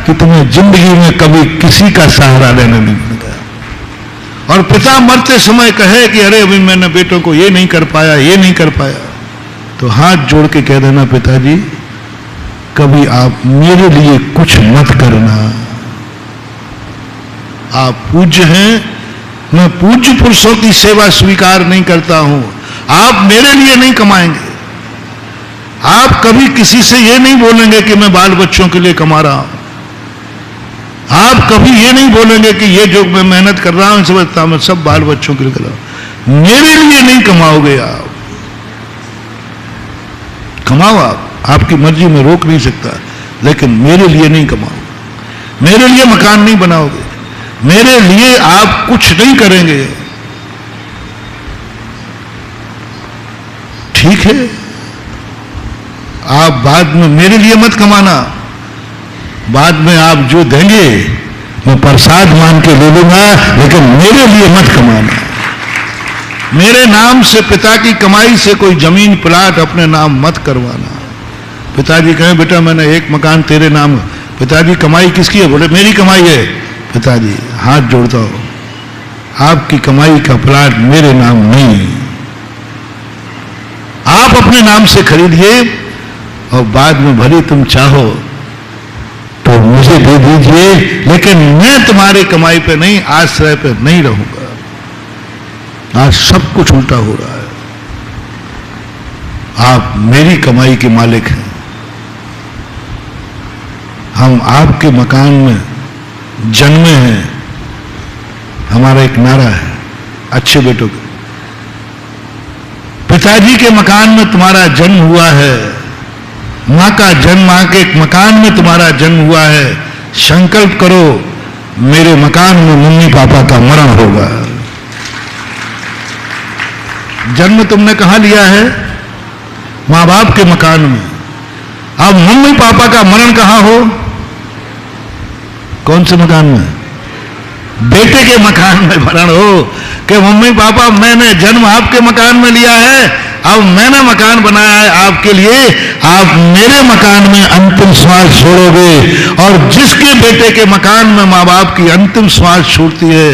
कि तुम्हें जिंदगी में कभी किसी का सहारा लेना नहीं मिलेगा। और पिता मरते समय कहे कि अरे अभी मैंने बेटों को ये नहीं कर पाया, ये नहीं कर पाया, तो हाथ जोड़ के कह देना पिताजी कभी आप मेरे लिए कुछ मत करना, आप पूज्य हैं, मैं पूज्य पुरुषों की सेवा स्वीकार नहीं करता हूं, आप मेरे लिए नहीं कमाएंगे, आप कभी किसी से ये नहीं बोलेंगे कि मैं बाल बच्चों के लिए कमा रहा हूं, आप कभी ये नहीं बोलेंगे कि ये जो मैं मेहनत कर रहा हूं समझता मैं सब बाल बच्चों के लिए कर रहा हूं, मेरे लिए नहीं कमाओगे आप, कमाओ आपकी मर्जी में रोक नहीं सकता, लेकिन मेरे लिए नहीं कमाओगे, मेरे लिए मकान नहीं बनाओगे, मेरे लिए आप कुछ नहीं करेंगे। ठीक है, आप बाद में मेरे लिए मत कमाना, बाद में आप जो देंगे मैं प्रसाद मान के ले लूंगा, लेकिन मेरे लिए मत कमाना। मेरे नाम से पिता की कमाई से कोई जमीन प्लाट अपने नाम मत करवाना। पिताजी कहें बेटा मैंने एक मकान तेरे नाम, पिताजी कमाई किसकी है, बोले मेरी कमाई है। पिताजी हाथ जोड़ता हो, आपकी कमाई का प्लाट मेरे नाम नहीं, आप अपने नाम से खरीदिए और बाद में भले तुम चाहो तो मुझे दे दीजिए, लेकिन मैं तुम्हारी कमाई पे नहीं, आश्रय पे नहीं रहूंगा। आज सब कुछ उल्टा हो रहा है, आप मेरी कमाई के मालिक हैं, हम आपके मकान में जन्मे हैं। हमारा एक नारा है अच्छे बेटों का, पिताजी के मकान में तुम्हारा जन्म हुआ है, माँ का जन्म, माँ के एक मकान में तुम्हारा जन्म हुआ है, संकल्प करो मेरे मकान में मम्मी पापा का मरण होगा। जन्म तुमने कहां लिया है? मां बाप के मकान में। अब मम्मी पापा का मरण कहां हो? कौन से मकान में? बेटे के मकान में मरण हो कि मम्मी पापा मैंने जन्म आपके मकान में लिया है, अब मैंने मकान बनाया है आपके लिए, आप मेरे मकान में अंतिम श्वास छोड़ोगे। और जिसके बेटे के मकान में माँ बाप की अंतिम श्वास छूटती है,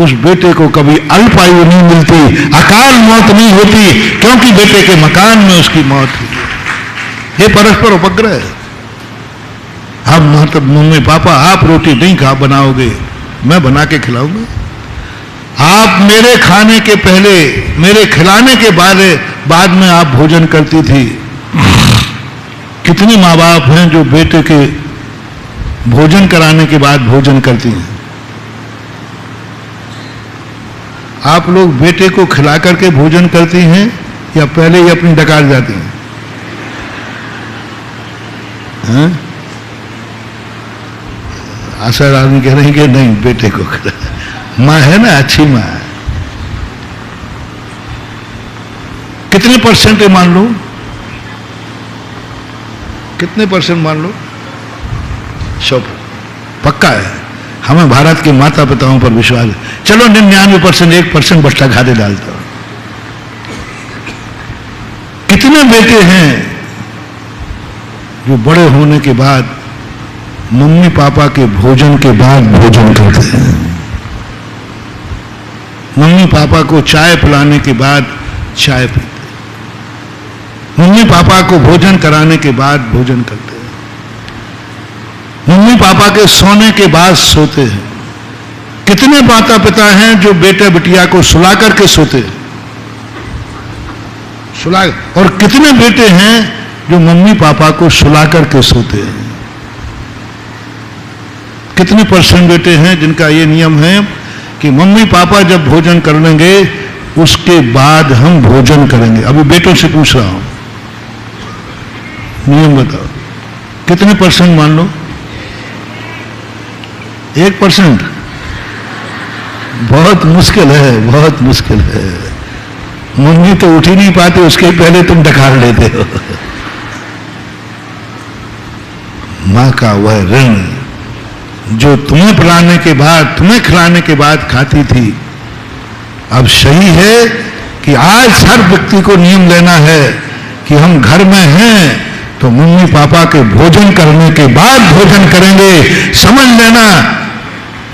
उस बेटे को कभी अल्प आयु नहीं मिलती, अकाल मौत नहीं होती, क्योंकि बेटे के मकान में उसकी मौत हुई है। ये परस्पर उपग्रह है। अब मतलब मम्मी पापा आप रोटी नहीं खा बनाओगे, मैं बना के खिलाऊंगा। आप मेरे खाने के पहले, मेरे खिलाने के बाद में आप भोजन करती थी। कितने माँ बाप हैं जो बेटे के भोजन कराने के बाद भोजन करती हैं? आप लोग बेटे को खिला करके भोजन करती हैं या पहले ही अपनी डकार जाती हैं? आशा आदमी कह रहे हैं कि नहीं, बेटे को खिला। माँ है ना, अच्छी माँ है। कितने परसेंट है मान लो? कितने परसेंट मान लो? 100 पक्का है। हमें भारत के माता पिताओं पर विश्वास है। चलो 99%, 1% बट्टा खाते डालता हूं। कितने बेटे हैं जो बड़े होने के बाद मम्मी पापा के भोजन के बाद भोजन करते हैं? मम्मी पापा को चाय पिलाने के बाद चाय पीते हैं, मम्मी पापा को भोजन कराने के बाद भोजन करते हैं, मम्मी पापा के सोने के बाद सोते हैं। कितने माता पिता हैं जो बेटे बिटिया को सुला करके सोते हैं? सुला। और कितने बेटे हैं जो मम्मी पापा को सुला करके सोते हैं? कितने परसेंट बेटे हैं जिनका ये नियम है कि मम्मी पापा जब भोजन कर लेंगे उसके बाद हम भोजन करेंगे? अभी बेटों से पूछ रहा हूं, नियम बताओ कितने परसेंट मान लो? 1%? बहुत मुश्किल है, बहुत मुश्किल है। मम्मी तो उठ ही नहीं पाती, उसके पहले तुम डकार लेते हो। मां का वह ऋण जो तुम्हें पिलाने के बाद, तुम्हें खिलाने के बाद खाती थी, अब सही है कि आज हर व्यक्ति को नियम लेना है कि हम घर में हैं तो मम्मी पापा के भोजन करने के बाद भोजन करेंगे। समझ लेना,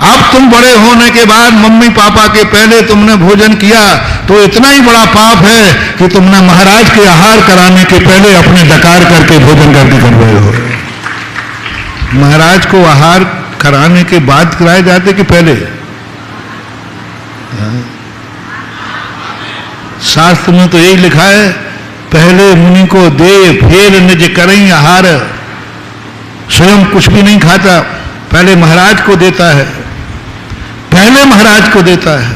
अब तुम बड़े होने के बाद मम्मी पापा के पहले तुमने भोजन किया तो इतना ही बड़ा पाप है कि तुमने महाराज के आहार कराने के पहले अपने डकार करके भोजन करके कर रहे हो। महाराज को आहार कराने के बाद कराए जाते कि पहले? शास्त्र में तो यही लिखा है, पहले मुनि को दे फिर निज करें आहार। स्वयं कुछ भी नहीं खाता, पहले महाराज को देता है, पहले महाराज को देता है।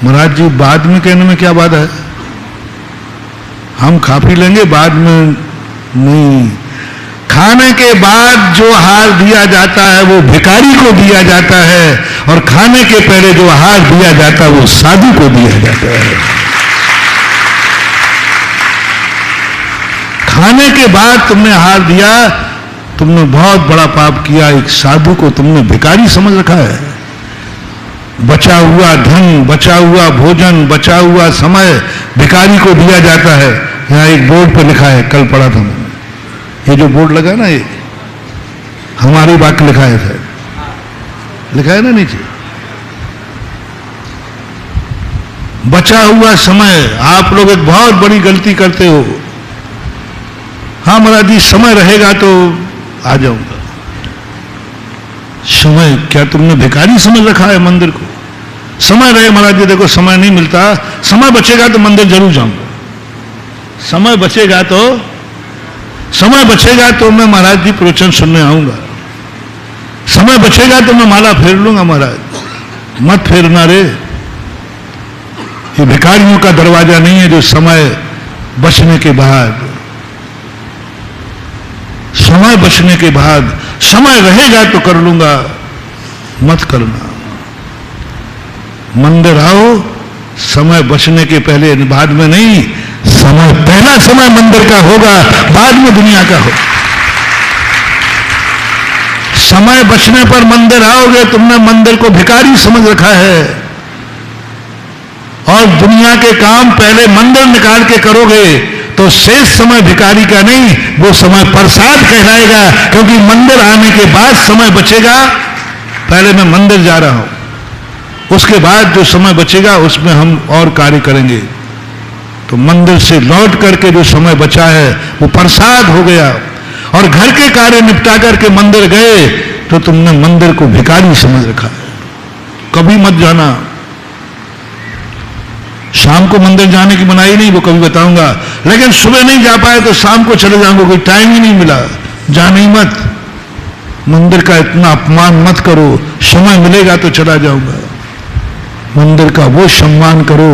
महाराज जी बाद में कहने में क्या बात है? हम खा पी लेंगे, बाद में नहीं। खाने के बाद जो आहार दिया जाता है वो भिखारी को दिया जाता है, और खाने के पहले जो आहार दिया जाता है वो साधु को दिया जाता है। खाने के बाद तुमने आहार दिया, तुमने बहुत बड़ा पाप किया। एक साधु को तुमने भिखारी समझ रखा है। बचा हुआ धन, बचा हुआ भोजन, बचा हुआ समय भिखारी को दिया जाता है। यहां एक बोर्ड पर लिखा है, कल पढ़ा था मैंने, ये जो बोर्ड लगा ना, ये हमारी वाक्य लिखा है, शायद लिखा है ना नीचे, बचा हुआ समय। आप लोग एक बहुत बड़ी गलती करते हो। हाँ महाराज जी समय रहेगा तो आ जाऊंगा। समय क्या तुमने भिखारी समझ रखा है मंदिर को? समय रहे महाराज जी, देखो समय नहीं मिलता, समय बचेगा तो मंदिर जरूर जाऊंगा। समय बचेगा तो मैं महाराज जी प्रवचन सुनने आऊंगा। समय बचेगा तो मैं माला फेर लूंगा। महाराज मत फेरना रे, ये भिखारियों का दरवाजा नहीं है जो समय बचने के बाद। समय बचने के बाद, समय रहेगा तो कर लूंगा, मत करना। मंदिर आओ समय बचने के पहले, बाद में नहीं। समय, पहला समय मंदिर का होगा, बाद में दुनिया का होगा। समय बचने पर मंदिर आओगे, तुमने मंदिर को भिखारी समझ रखा है, और दुनिया के काम पहले मंदिर निकाल के करोगे तो शेष समय भिखारी का नहीं, वो समय प्रसाद कहलाएगा, क्योंकि मंदिर आने के बाद समय बचेगा। पहले मैं मंदिर जा रहा हूं, उसके बाद जो समय बचेगा उसमें हम और कार्य करेंगे। तो मंदिर से लौट करके जो समय बचा है वो प्रसाद हो गया, और घर के कार्य निपटा करके मंदिर गए तो तुमने मंदिर को भिखारी समझ रखा है। कभी मत जाना। शाम को मंदिर जाने की मनाही नहीं, वो कभी बताऊंगा, लेकिन सुबह नहीं जा पाए तो शाम को चले जाऊंगा, कोई टाइम ही नहीं मिला, जाना ही मत। मंदिर का इतना अपमान मत करो, समय मिलेगा तो चला जाऊंगा। मंदिर का वो सम्मान करो,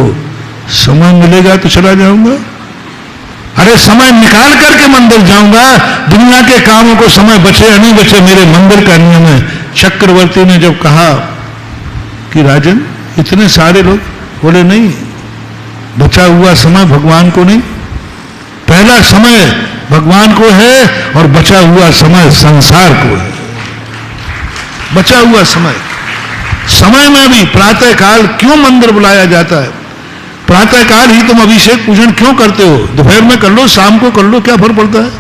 समय मिलेगा तो चला जाऊंगा। अरे समय निकाल करके मंदिर जाऊंगा, दुनिया के कामों को समय बचे या नहीं बचे, मेरे मंदिर का नियम है। चक्रवर्ती ने जब कहा कि राजन इतने सारे लोग, बोले नहीं, बचा हुआ समय भगवान को नहीं, पहला समय भगवान को है और बचा हुआ समय संसार को है। बचा हुआ समय, समय में भी प्रातः काल क्यों मंदिर बुलाया जाता है? प्रातः काल ही तुम अभिषेक पूजन क्यों करते हो? दोपहर में कर लो, शाम को कर लो, क्या फर्क पड़ता है?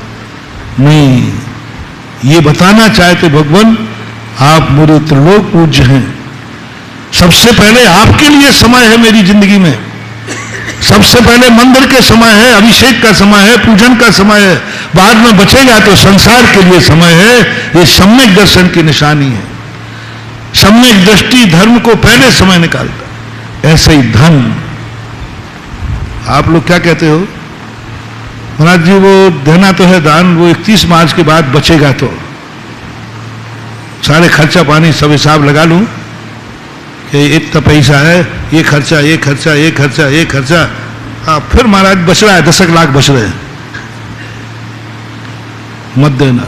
नहीं, ये बताना चाहते भगवान आप मेरे त्रिलोक पूज्य हैं। सबसे पहले आपके लिए समय है मेरी जिंदगी में, सबसे पहले मंदिर के समय है, अभिषेक का समय है, पूजन का समय है, बाद में बचेगा तो संसार के लिए समय है। ये सम्यक दर्शन की निशानी है। सम्यक दृष्टि धर्म को पहले समय निकालता। ऐसे ही धन, आप लोग क्या कहते हो महाराज जी, वो देना तो है दान, वो 31 मार्च के बाद बचेगा तो सारे खर्चा पानी सब हिसाब लगा लूं कि इतना पैसा है, ये खर्चा ये खर्चा ये खर्चा ये खर्चा, फिर महाराज बच रहा है 10 लाख बच रहे हैं, मत देना।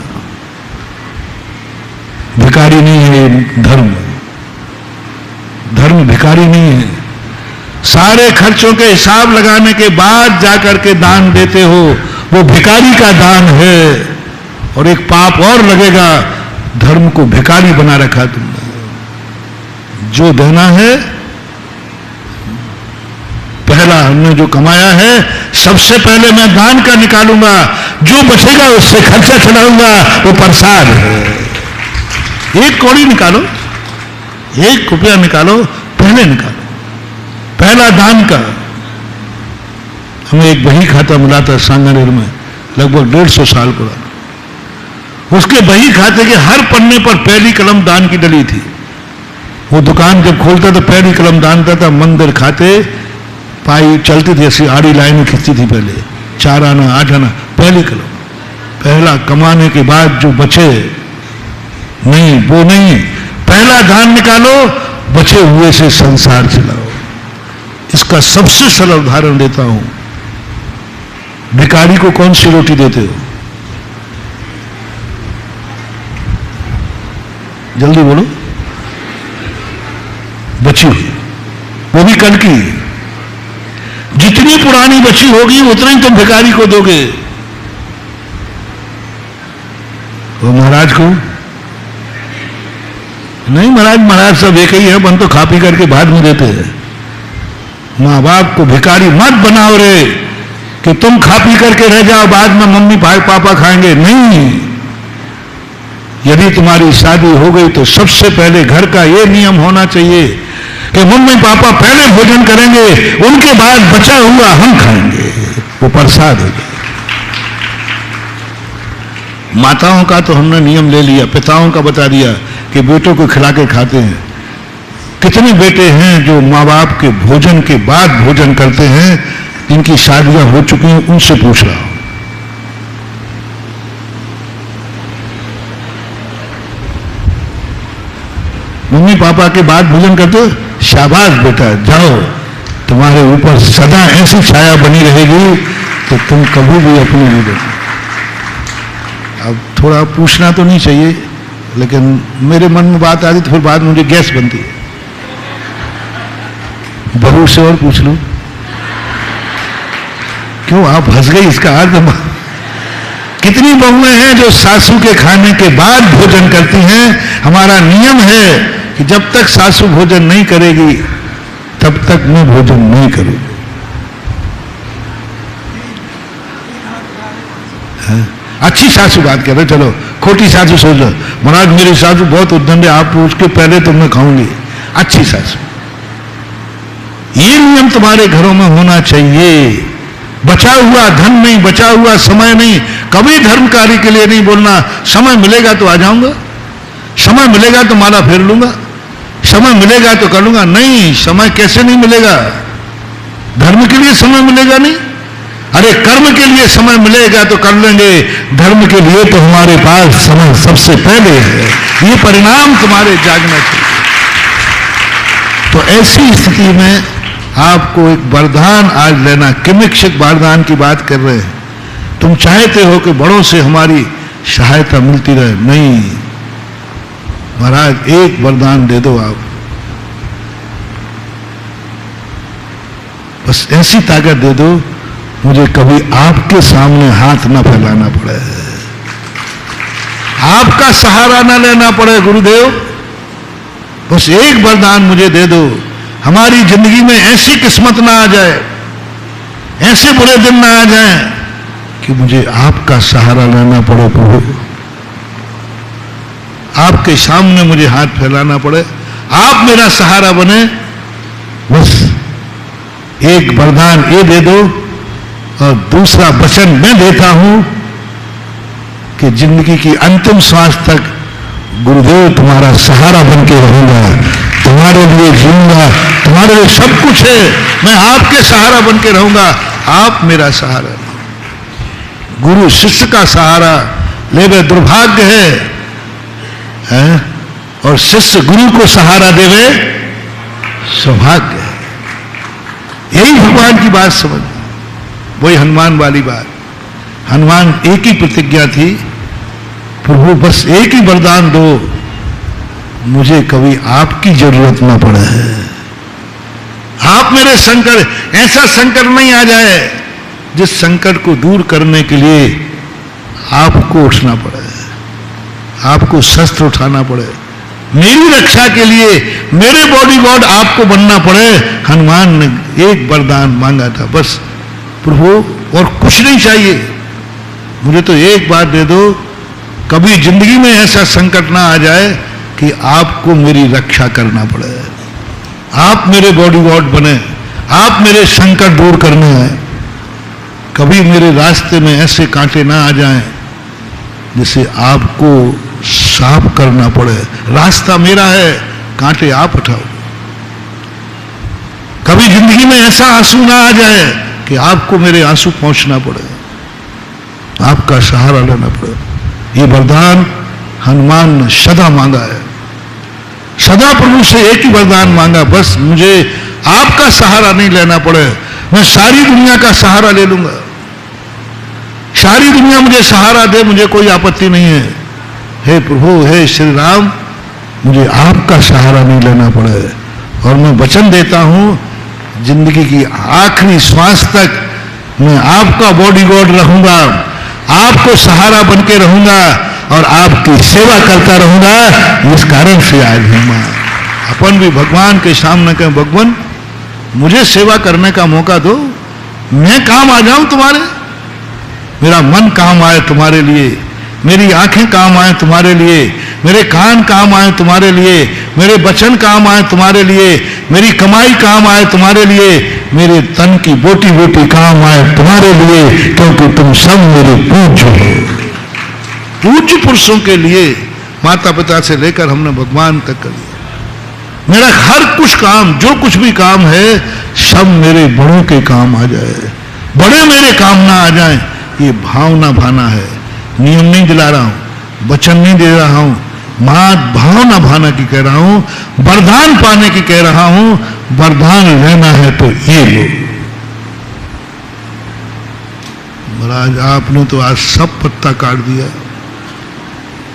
भिखारी नहीं है धर्म, धर्म भिखारी नहीं है। सारे खर्चों के हिसाब लगाने के बाद जाकर के दान देते हो, वो भिखारी का दान है। और एक पाप और लगेगा, धर्म को भिखारी बना रखा तुमने। जो देना है पहला हमने जो कमाया है, सबसे पहले मैं दान का निकालूंगा, जो बचेगा उससे खर्चा चलाऊंगा, वो प्रसाद है। 1 कौड़ी निकालो, 1 रुपया निकालो, पहले निकालो, पहला दान का। हमें एक बही खाता मिला था सांगानेर में, लगभग 150 साल पुराना। उसके बही खाते के हर पन्ने पर पहली कलम दान की डली थी। वो दुकान जब खोलता तो पहली कलम दान था। मंदिर खाते पाई चलती थी, ऐसी आड़ी लाइन खिंचती थी पहले, 4 आना 8 आना, पहली कलम। पहला कमाने के बाद जो बचे नहीं, वो नहीं, पहला दान निकालो, बचे हुए से संसार चलाओ। इसका सबसे सरल उदाहरण देता हूं। भिखारी को कौन सी रोटी देते हो? जल्दी बोलो। बची हुई, वो भी कल की। जितनी पुरानी बची होगी उतना ही तुम भिखारी को दोगे। वो महाराज को नहीं, महाराज सब एक ही है, बन तो खा पी करके बाद में देते हैं। माँ बाप को भिखारी मत बनाओ रे कि तुम खा पी करके रह जाओ, बाद में मम्मी भाई पापा खाएंगे। नहीं, यदि तुम्हारी शादी हो गई तो सबसे पहले घर का ये नियम होना चाहिए कि मम्मी पापा पहले भोजन करेंगे, उनके बाद बचा हुआ हम खाएंगे, वो प्रसाद हो जाए। माताओं का तो हमने नियम ले लिया, पिताओं का बता दिया कि बेटों को खिला के खाते हैं। कितने बेटे हैं जो माँ बाप के भोजन के बाद भोजन करते हैं, जिनकी शादियां हो चुकी हैं, उनसे पूछ रहा हूं। मम्मी पापा के बाद भोजन करते हो? शाबाश बेटा, जाओ, तुम्हारे ऊपर सदा ऐसी छाया बनी रहेगी तो तुम कभी भी अपनी नहीं देखो। अब थोड़ा पूछना तो नहीं चाहिए, लेकिन मेरे मन में बात आती तो फिर बाद में मुझे गैस बनती है। बहू से और पूछ लूं? क्यों आप हंस गई? इसका अर्थ कितनी बहुएं हैं जो सासू के खाने के बाद भोजन करती हैं? हमारा नियम है कि जब तक सासू भोजन नहीं करेगी तब तक मैं भोजन नहीं करूंगी। अच्छी सासू बात कर रहे, चलो खोटी सासू सोच लो, महाराज मेरी सासू बहुत उद्दंड है, आप उसके पहले तो मैं खाऊंगी। अच्छी सासू, ये नियम तुम्हारे घरों में होना चाहिए। बचा हुआ धन नहीं, बचा हुआ समय नहीं, कभी धर्म कार्य के लिए नहीं बोलना समय मिलेगा तो आ जाऊंगा, समय मिलेगा तो माला फेर लूंगा, समय मिलेगा तो कर लूंगा। नहीं, समय कैसे नहीं मिलेगा? धर्म के लिए समय मिलेगा नहीं? अरे कर्म के लिए समय मिलेगा तो कर लेंगे, धर्म के लिए तो हमारे पास समय सबसे पहले है। ये परिणाम तुम्हारे जागना चाहिए। तो ऐसी स्थिति में आपको एक वरदान आज लेना, किमिक्षित वरदान की बात कर रहे हैं। तुम चाहते हो कि बड़ों से हमारी सहायता मिलती रहे, नहीं महाराज एक वरदान दे दो आप, बस ऐसी ताकत दे दो मुझे कभी आपके सामने हाथ ना फैलाना पड़े, आपका सहारा ना लेना पड़े गुरुदेव। बस एक वरदान मुझे दे दो, हमारी जिंदगी में ऐसी किस्मत ना आ जाए, ऐसे बुरे दिन ना आ जाए कि मुझे आपका सहारा लेना पड़े प्रभु, आपके सामने मुझे हाथ फैलाना पड़े, आप मेरा सहारा बने। बस एक वरदान ये दे दो। और दूसरा वचन मैं देता हूं कि जिंदगी की अंतिम श्वास तक गुरुदेव तुम्हारा सहारा बन के रहूंगा, तुम्हारे लिए जीऊंगा, तुम्हारे लिए सब कुछ है, मैं आपके सहारा बन के रहूंगा, आप मेरा सहारा। गुरु शिष्य का सहारा लेवे दुर्भाग्य है, और शिष्य गुरु को सहारा देवे सौभाग्य है। यही भगवान की बात समझ, वही हनुमान वाली बात। हनुमान एक ही प्रतिज्ञा थी, प्रभु बस एक ही वरदान दो, मुझे कभी आपकी जरूरत ना पड़े, आप मेरे संकट, ऐसा संकट नहीं आ जाए जिस संकट को दूर करने के लिए आपको उठना पड़े, आपको शस्त्र उठाना पड़े, मेरी रक्षा के लिए मेरे बॉडीगार्ड आपको बनना पड़े। हनुमान ने एक वरदान मांगा था, बस प्रभु और कुछ नहीं चाहिए, मुझे तो एक बात दे दो, कभी जिंदगी में ऐसा संकट ना आ जाए कि आपको मेरी रक्षा करना पड़े, आप मेरे बॉडीगार्ड बने, आप मेरे संकट दूर करने हैं। कभी मेरे रास्ते में ऐसे कांटे ना आ जाएं जिसे आपको साफ करना पड़े, रास्ता मेरा है, कांटे आप उठाओ। कभी जिंदगी में ऐसा आंसू ना आ जाए कि आपको मेरे आंसू पहुंचना पड़े, आपका सहारा लेना पड़े। ये वरदान हनुमान ने सदा मांगा है, सदा प्रभु से एक ही वरदान मांगा, बस मुझे आपका सहारा नहीं लेना पड़े, मैं सारी दुनिया का सहारा ले लूंगा, सारी दुनिया मुझे सहारा दे, मुझे कोई आपत्ति नहीं है। हे प्रभु, हे श्री राम, मुझे आपका सहारा नहीं लेना पड़े, और मैं वचन देता हूं जिंदगी की आखिरी श्वास तक मैं आपका बॉडीगार्ड रहूंगा, आपको सहारा बन के रहूंगा और आपकी सेवा करता रहूंगा। इस कारण से आज हम अपन भी भगवान के सामने कहें, भगवान मुझे सेवा करने का मौका दो, मैं काम आ जाऊं तुम्हारे, मेरा मन काम आए तुम्हारे लिए, मेरी आंखें काम आए तुम्हारे लिए, मेरे कान काम आए तुम्हारे लिए, मेरे वचन काम आए तुम्हारे लिए, मेरी कमाई काम आए तुम्हारे लिए, मेरे तन की बोटी बोटी काम आए तुम्हारे लिए, क्योंकि तुम सब मेरे पूज्य हो। पूज्य पुरुषों के लिए माता पिता से लेकर हमने भगवान तक कर लिया। मेरा हर कुछ काम, जो कुछ भी काम है, सब मेरे बड़ों के काम आ जाए, बड़े मेरे काम ना आ जाए, ये भावना भाना है। नियम नहीं दिला रहा हूं, वचन नहीं दे रहा हूं, मात भावना भाना की कह रहा हूं, वरदान पाने की कह रहा हूं। वरदान लेना है तो ये लो। महाराज आपने तो आज सब पत्ता काट दिया,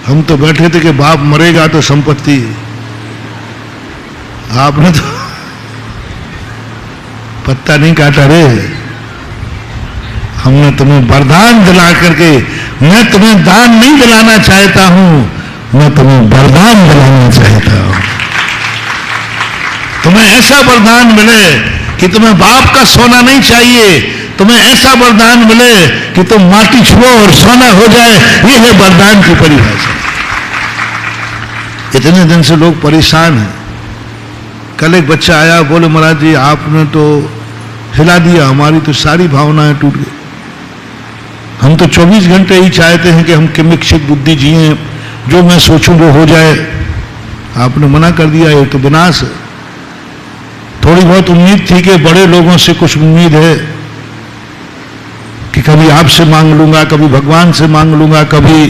हम तो बैठे थे कि बाप मरेगा तो संपत्ति, आपने तो पत्ता नहीं काटा रे। हमने तुम्हें वरदान दिला करके, मैं तुम्हें दान नहीं दिलाना चाहता हूं, मैं तुम्हें वरदान दिलाना चाहता हूं। तुम्हें ऐसा वरदान मिले कि तुम्हें बाप का सोना नहीं चाहिए, तुम्हें ऐसा वरदान मिले कि तुम माटी छुओ और सोना हो जाए। ये है वरदान की परिभाषा। इतने दिन से लोग परेशान हैं। कल एक बच्चा आया, बोले महाराज जी आपने तो हिला दिया, हमारी तो सारी भावनाएं टूट गई। हम तो 24 घंटे ही चाहते हैं कि हम किमिक्षित बुद्धि जिए, जो मैं सोचूं वो हो जाए। आपने मना कर दिया, ये तो विनाश है। थोड़ी बहुत उम्मीद थी कि बड़े लोगों से कुछ उम्मीद है कि कभी आपसे मांग लूंगा, कभी भगवान से मांग लूंगा, कभी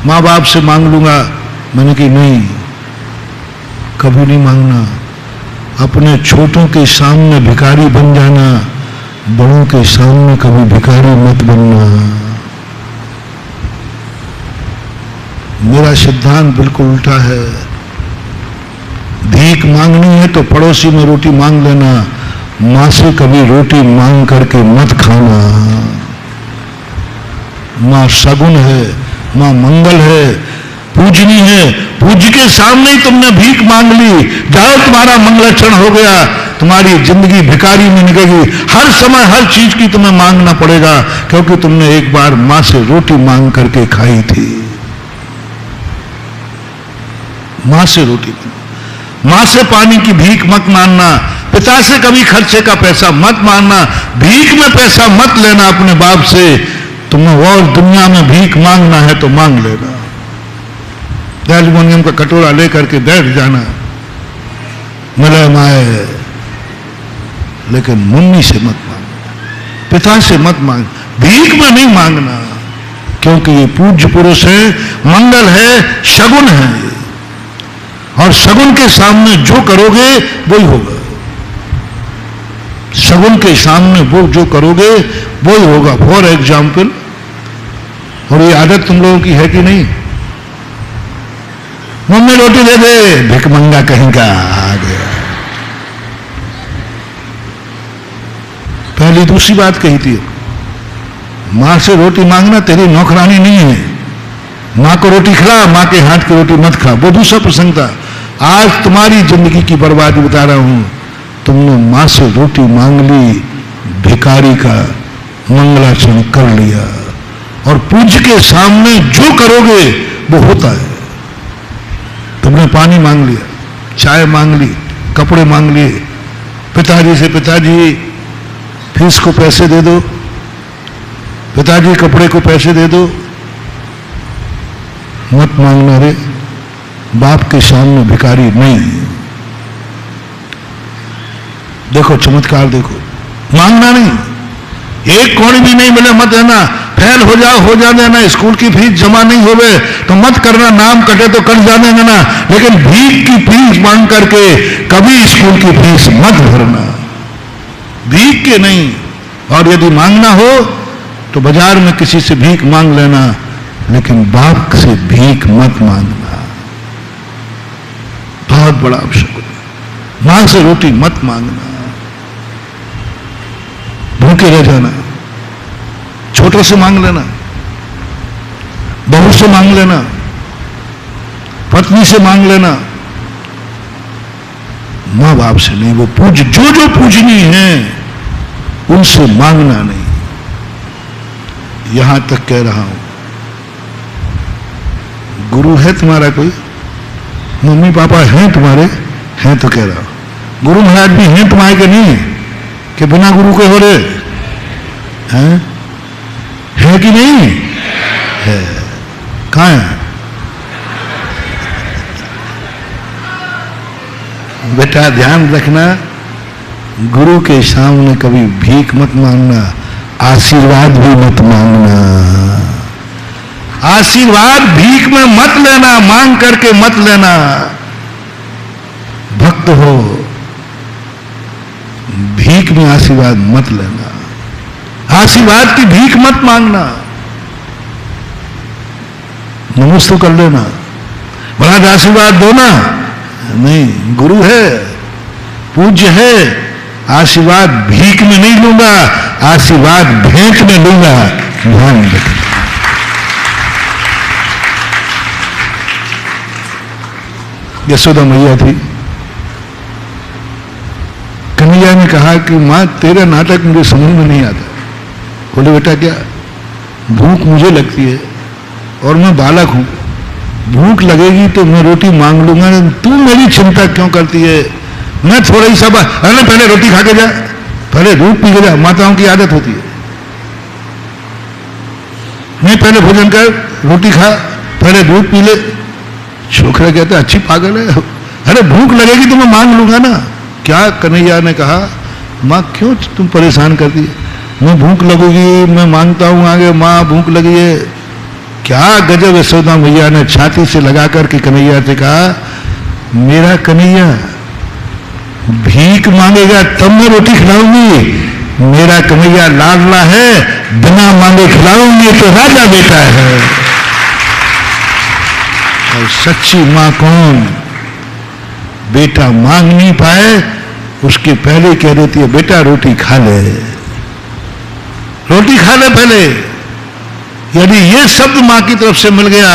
माँ बाप से मांग लूंगा। मैंने कहा नहीं, कभी नहीं मांगना। अपने छोटों के सामने भिखारी बन जाना, बड़ों के सामने कभी भिखारी मत बनना। मेरा सिद्धांत बिल्कुल उल्टा है। भीख मांगनी है तो पड़ोसी में रोटी मांग लेना, मां से कभी रोटी मांग करके मत खाना। मां सगुन है, मां मंगल है, पूजनी है। पूज्य के सामने ही तुमने भीख मांग ली, जाओ तुम्हारा मंगलाचरण हो गया, तुम्हारी जिंदगी भिखारी में निकलेगी। हर समय हर चीज की तुम्हें मांगना पड़ेगा, क्योंकि तुमने एक बार मां से रोटी मांग करके खाई थी। मां से रोटी, मां से पानी की भीख मत मांगना, पिता से कभी खर्चे का पैसा मत मांगना, भीख में पैसा मत लेना अपने बाप से। तुम्हें और दुनिया में भीख मांगना है तो मांग लेना। एल्युमिनियम का कटोरा लेकर के बैठ जाना, मिले माए, लेकिन मम्मी से मत मांगना, पिता से मत मांग, भीख में नहीं मांगना, क्योंकि ये पूज्य पुरुष है, मंगल है, शगुन है। और शगुन के सामने जो करोगे वही होगा। शगुन के सामने वो जो करोगे वही होगा। फॉर एग्जाम्पल, और ये आदत तुम लोगों की है कि नहीं? मम्मी रोटी दे दे, भिखमंगा कहीं का आ गया। पहली दूसरी बात कही थी, मां से रोटी मांगना तेरी नौकरानी नहीं है। मां को रोटी खिला, मां के हाथ की रोटी मत खा, वो दूसरा प्रसंग था। आज तुम्हारी जिंदगी की बर्बादी बता रहा हूं। तुमने मां से रोटी मांग ली, भिखारी का मंगलाचरण कर लिया। और पूज्य के सामने जो करोगे वो होता है। तुमने पानी मांग लिया, चाय मांग ली, कपड़े मांग लिए, पिताजी से पिताजी फीस को पैसे दे दो, पिताजी कपड़े को पैसे दे दो, मत मांगना रे। बाप के सामने भिखारी नहीं। देखो चमत्कार, देखो, मांगना नहीं। एक कौड़ी भी नहीं मिले मत देना। फेल हो जा देना, स्कूल की फीस जमा नहीं होवे तो मत करना, नाम कटे तो कट जाने देना, लेकिन भीख की फीस मांग करके कभी स्कूल की फीस मत भरना, भीख के नहीं। और यदि मांगना हो तो बाजार में किसी से भीख मांग लेना, लेकिन बाप से भीख मत मांगना। बहुत बड़ा अपशकुन है। मां से रोटी मत मांगना, भूखे रह जाना। छोटों से मांग लेना, बहू से मांग लेना, पत्नी से मांग लेना, मां बाप से नहीं। वो पूज जो पूजनीय है उनसे मांगना नहीं। यहां तक कह रहा हूं, गुरु है तुम्हारा कोई, मम्मी पापा हैं तुम्हारे, हैं तो कह रहा हूं, गुरु महाराज भी हैं तुम्हारे के नहीं कि बिना गुरु के हो रहे हैं? है कि नहीं है? कहां है? बेटा ध्यान रखना, गुरु के सामने कभी भीख मत मांगना, आशीर्वाद भी मत मांगना। आशीर्वाद भीख में मत लेना, मांग करके मत लेना। भक्त हो, भीख में आशीर्वाद मत लेना, आशीर्वाद की भीख मत मांगना। नमस्ते तो कर लेना, महाराज आशीर्वाद दो ना, नहीं, गुरु है, पूज्य है, आशीर्वाद भीख में नहीं लूंगा, आशीर्वाद भेंट में लूंगा। ध्यान रखना। यशोदा मैया थी, कन्हैया ने कहा कि मां तेरा नाटक मुझे समझ में नहीं आता। बोले बेटा क्या, भूख मुझे लगती है और मैं बालक हूं, भूख लगेगी तो मैं रोटी मांग लूंगा, तू मेरी चिंता क्यों करती है? मैं थोड़ा ही सब, अरे पहले रोटी खा के जा, पहले दूध पी के जा, माताओं की आदत होती है। नहीं, पहले भोजन कर, रोटी खा, पहले दूध पी ले। छोकरा कहता अच्छी पागल है, अरे भूख लगेगी तो मैं मांग लूंगा ना। क्या कन्हैया ने कहा, माँ क्यों तुम परेशान करती है? मैं भूख लगेगी मैं मांगता हूं आगे, माँ भूख लगी है। क्या गजब यशोदा मैया ने छाती से लगा करके कन्हैया से कहा, मेरा कन्हैया भीख मांगेगा तब मैं रोटी खिलाऊंगी, मेरा कन्हैया लाडला है, बिना मांगे खिलाऊंगी तो राजा बेटा है। और सच्ची मां कौन? बेटा मांग नहीं पाए उसके पहले कह देती है बेटा रोटी खा ले, रोटी खा ले पहले। यदि ये शब्द मां की तरफ से मिल गया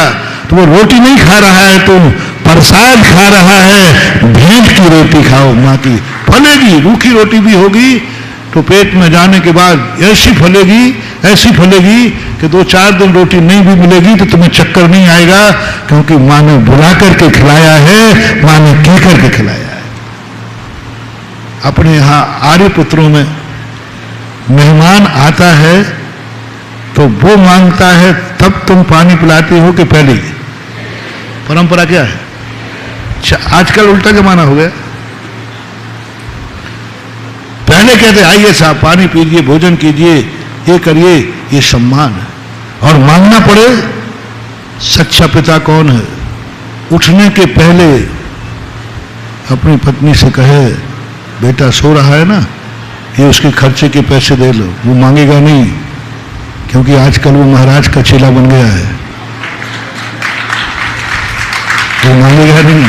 तो वो रोटी नहीं खा रहा है, तो प्रसाद खा रहा है। भेंट की रोटी खाओ, मां की फलेगी, रूखी रोटी भी होगी तो पेट में जाने के बाद ऐसी फलेगी कि 2-4 दिन रोटी नहीं भी मिलेगी तो तुम्हें चक्कर नहीं आएगा, क्योंकि मां ने बुला करके खिलाया है, मां ने कह करके खिलाया है। अपने यहां आर्य पुत्रों में मेहमान आता है तो वो मांगता है तब तुम पानी पिलाती हो कि पहले? परंपरा क्या है? आजकल उल्टा जमाना हो गया। पहले कहते आइए साहब पानी पीजिए, भोजन कीजिए, ये करिए, ये सम्मान है। और मांगना पड़े, सच्चा पिता कौन है? उठने के पहले अपनी पत्नी से कहे बेटा सो रहा है ना, ये उसके खर्चे के पैसे दे लो। वो मांगेगा नहीं, क्योंकि आजकल वो महाराज का चेला बन गया है, वो मांगेगा नहीं,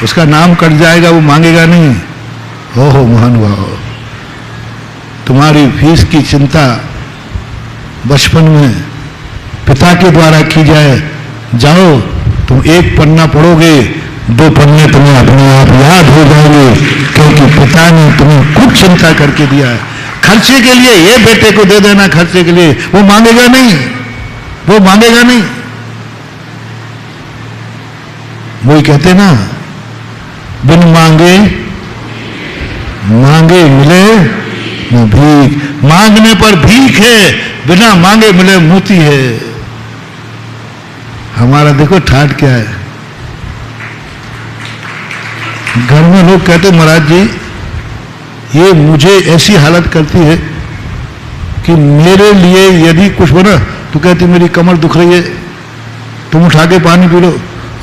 उसका नाम कट जाएगा, वो मांगेगा नहीं। हो महानुभाव, तुम्हारी फीस की चिंता बचपन में पिता के द्वारा की जाए, जाओ तुम 1 पन्ना पढ़ोगे, 2 पन्ने तुम्हें अपने आप याद हो जाएंगे, क्योंकि पिता ने तुम्हें खूब चिंता करके दिया है। खर्चे के लिए ये बेटे को दे देना, खर्चे के लिए, वो मांगेगा नहीं, वो मांगेगा नहीं। वही कहते ना, बिन मांगे मिले न भीख, मांगने पर भीख है, बिना मांगे मिले मोती है। हमारा देखो ठाठ क्या है। घर में लोग कहते महाराज जी ये मुझे ऐसी हालत करती है कि मेरे लिए यदि कुछ बना तो कहती मेरी कमर दुख रही है, तुम उठा के पानी पी लो।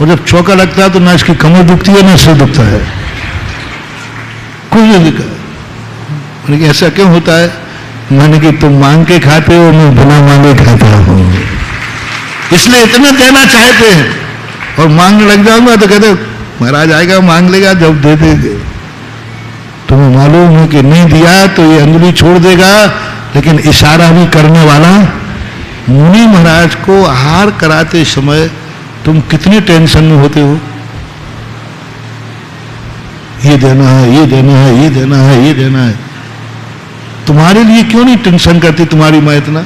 और जब चौका लगता है तो ना इसकी कमर दुखती है ना सिर दुखता है, कुछ नहीं दिखा। ऐसा क्यों होता है? मैंने कि तुम मांग के खाते हो, मैं बिना मांगे खाता हूं, इसलिए इतना देना चाहते हैं। और मांगने लग जाऊंगा तो कहते महाराज आएगा मांग लेगा, जब दे देंगे। तुम्हें मालूम है कि नहीं दिया तो ये अंगुली छोड़ देगा, लेकिन इशारा भी करने वाला। मुनि महाराज को आहार कराते समय तुम कितने टेंशन में होते हो, ये देना है, ये देना है, ये देना है, ये देना है। तुम्हारे लिए क्यों नहीं टेंशन करती तुम्हारी मां इतना?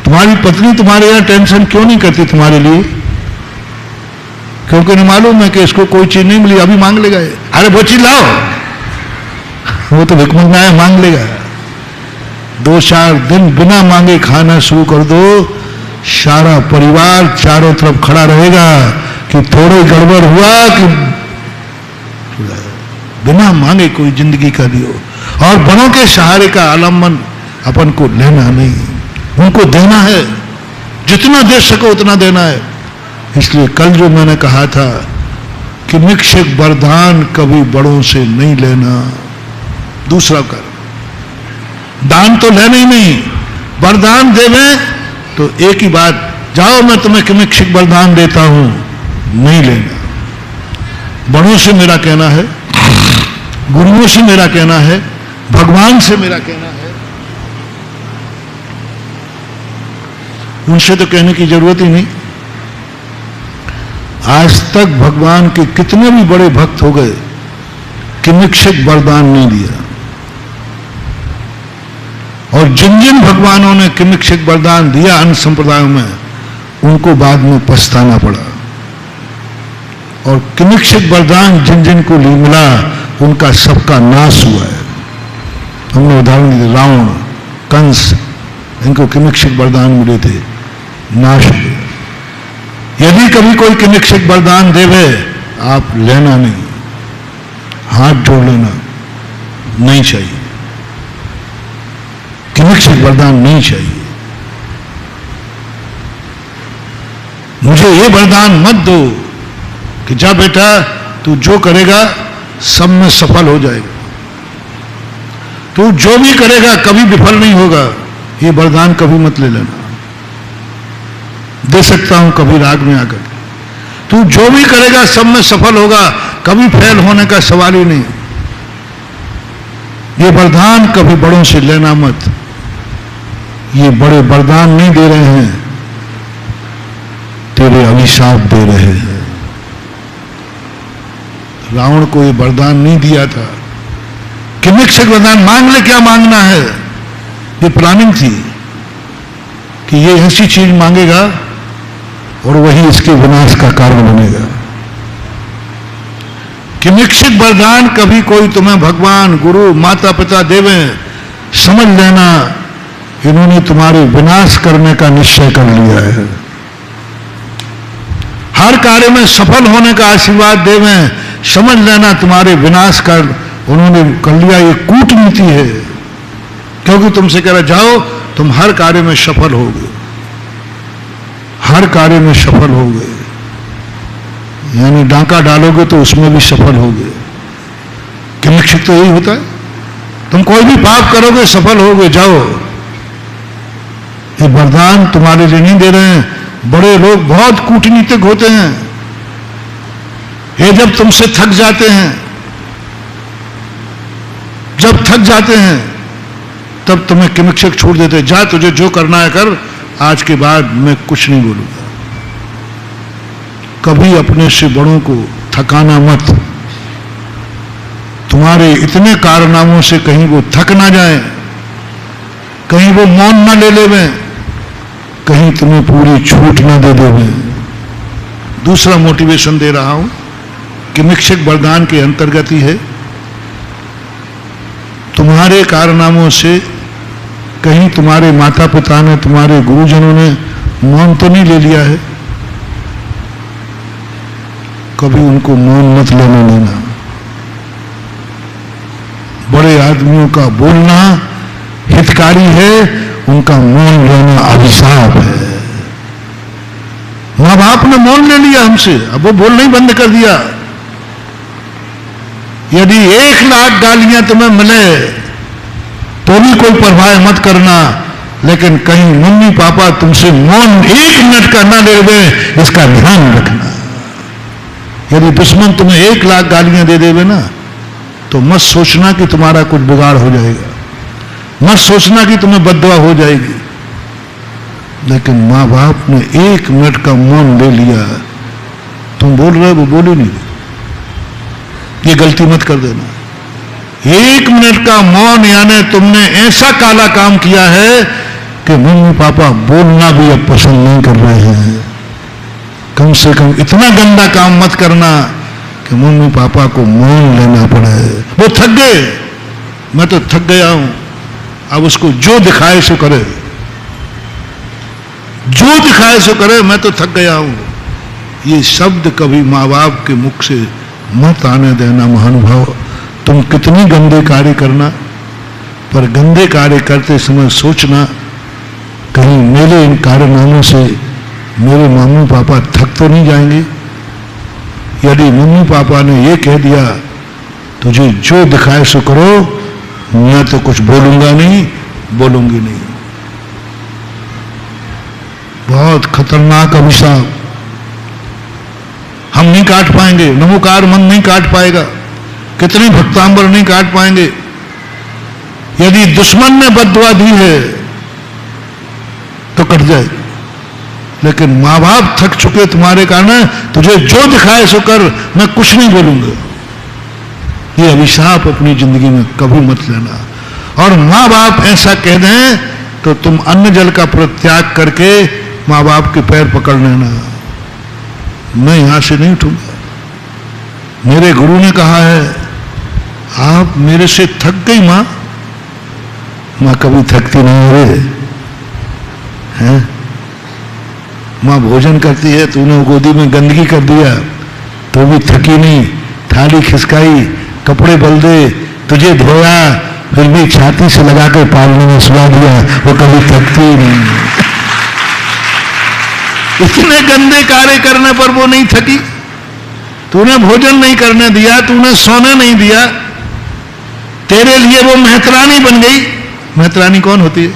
तुम्हारी पत्नी तुम्हारे यहां टेंशन क्यों नहीं करती तुम्हारे लिए? क्योंकि नहीं मालूम है कि इसको कोई चीज नहीं मिली, अभी मांग लेगा। अरे वो चीज लाओ, वो तो भिख मंगना है, मांग लेगा। 2-4 दिन बिना मांगे खाना शुरू कर दो, सारा परिवार चारों तरफ खड़ा रहेगा कि थोड़े गड़बड़ हुआ कि बिना मांगे कोई जिंदगी का दियो। और बड़ों के सहारे का आलम्बन अपन को लेना नहीं, उनको देना है, जितना दे सको उतना देना है। इसलिए कल जो मैंने कहा था कि निक्षेप वरदान कभी बड़ों से नहीं लेना। दूसरा कर, दान तो लेना ही नहीं, वरदान देवे तो एक ही बात जाओ मैं तुम्हें किमिक्षिक वरदान देता हूं, नहीं लेना। बड़ों से मेरा कहना है, गुरुओं से मेरा कहना है, भगवान से मेरा कहना है, उनसे तो कहने की जरूरत ही नहीं। आज तक भगवान के कितने भी बड़े भक्त हो गए, किमिक्षिक वरदान नहीं दिया। और जिन जिन भगवानों ने किमिक्षिक वरदान दिया अन्य संप्रदायों में, उनको बाद में पछताना पड़ा। और किमिक्षिक वरदान जिन जिन को मिला, उनका सबका नाश हुआ है। हमने उदाहरण दिए, रावण, कंस, इनको किमिक्षिक वरदान मिले थे, नाश हुए। यदि कभी कोई किमिक्षिक वरदान देवे, आप लेना नहीं, हाथ जोड़ लेना, नहीं चाहिए। किमिक्षिक वरदान नहीं चाहिए। मुझे ये वरदान मत दो कि जा बेटा तू जो करेगा सब में सफल हो जाएगा, तू जो भी करेगा कभी विफल नहीं होगा। ये वरदान कभी मत ले लेना। दे सकता हूं कभी राग में आकर, तू जो भी करेगा सब में सफल होगा, कभी फेल होने का सवाल ही नहीं। ये वरदान कभी बड़ों से लेना मत। ये बड़े वरदान नहीं दे रहे हैं, तेरे अभिशाप दे रहे हैं। रावण को ये वरदान नहीं दिया था। किमिक्षिक वरदान मांग ले, क्या मांगना है। ये प्लानिंग थी कि ये ऐसी चीज मांगेगा और वही इसके विनाश का कारण बनेगा। किमिक्षिक वरदान कभी कोई तुम्हें भगवान, गुरु, माता पिता देवे, समझ लेना इन्होंने तुम्हारे विनाश करने का निश्चय कर लिया है। हर कार्य में सफल होने का आशीर्वाद देवे, समझ लेना तुम्हारे विनाश कर उन्होंने कर लिया। ये कूटनीति है, क्योंकि तुमसे कह रहा जाओ तुम हर कार्य में सफल होगे, हर कार्य में सफल होगे, यानी डांका डालोगे तो उसमें भी सफल होगे। किमिक्षिक तो यही होता है, तुम कोई भी पाप करोगे सफल होगे, जाओ। ये वरदान तुम्हारे लिए नहीं दे रहे हैं। बड़े लोग बहुत कूटनीतिक होते हैं। ये जब तुमसे थक जाते हैं, जब थक जाते हैं तब तुम्हें किमिक्षिक छोड़ देते, जा तुझे जो करना है कर, आज के बाद मैं कुछ नहीं बोलूंगा। कभी अपने से बड़ों को थकाना मत। तुम्हारे इतने कारनामों से कहीं वो थक ना जाए, कहीं वो मौन ना ले लेवे, कहीं तुम्हें पूरी छूट ना दे देवे। दूसरा मोटिवेशन दे रहा हूं, किमिक्षिक वरदान के अंतर्गत ही है। तुम्हारे कारनामों से कहीं तुम्हारे माता पिता ने, तुम्हारे गुरुजनों ने मौन तो नहीं ले लिया है, कभी उनको मौन मत लेने देना। बड़े आदमियों का बोलना हितकारी है, उनका मौन लेना अभिशाप है। मां बाप ने मौन ले लिया हमसे, अब वो बोलना ही बंद कर दिया। यदि 1,00,000 गालियां तुम्हें मिले तो भी कोई परवाह मत करना, लेकिन कहीं मम्मी पापा तुमसे मौन 1 मिनट का ना ले दे, इसका ध्यान रखना। यदि दुश्मन तुम्हें 1,00,000 गालियां दे देवे ना, तो मत सोचना कि तुम्हारा कुछ बिगाड़ हो जाएगा, मत सोचना कि तुम्हें बद्दुआ हो जाएगी। लेकिन मां बाप ने 1 मिनट का मौन ले लिया, तुम बोल रहे हो वो बोल ही नहीं रहे, ये गलती मत कर देना। 1 मिनट का मौन यानी तुमने ऐसा काला काम किया है कि मम्मी पापा बोलना भी अब पसंद नहीं कर रहे हैं। कम से कम इतना गंदा काम मत करना कि मम्मी पापा को मौन लेना पड़े। वो थक गए, मैं तो थक गया हूं, अब उसको जो दिखाए सो करे, जो दिखाए सो करे, मैं तो थक गया हूं। ये शब्द कभी माँ बाप के मुख से मत आने देना। महानुभाव, तुम कितनी गंदे कार्य करना, पर गंदे कार्य करते समय सोचना कहीं मेरे इन कारनामों से मेरे मम्मी पापा थक तो नहीं जाएंगे। यदि मम्मी पापा ने ये कह दिया तुझे जो दिखाए सो करो, मैं तो कुछ बोलूंगा नहीं, बोलूंगी नहीं। बहुत खतरनाक अभिशाप। हम नहीं काट पाएंगे, नमोकार मन नहीं काट पाएगा, कितने भक्तांबर नहीं काट पाएंगे। यदि दुश्मन ने बद्दुआ दी है तो कट जाए, लेकिन मां बाप थक चुके तुम्हारे कारण, तुझे जो दिखाए सो कर, मैं कुछ नहीं बोलूंगा। ये अभिशाप अपनी जिंदगी में कभी मत लेना। और मां बाप ऐसा कह दें तो तुम अन्न जल का परित्याग करके मां बाप के पैर पकड़ लेना, मैं यहां से नहीं उठूंगा। मेरे गुरु ने कहा है, आप मेरे से थक गई मां। मां कभी थकती नहीं रे, हैं? मां भोजन करती है, तूने गोदी में गंदगी कर दिया तो भी थकी नहीं, थाली खिसकाई, कपड़े बल दे, तुझे धोया, फिर भी छाती से लगा के पालने में सुला दिया, वो कभी थकती नहीं। इतने गंदे कार्य करने पर वो नहीं थकी। तूने भोजन नहीं करने दिया, तूने सोने नहीं दिया, तेरे लिए वो मेहतरानी बन गई। मेहतरानी कौन होती है?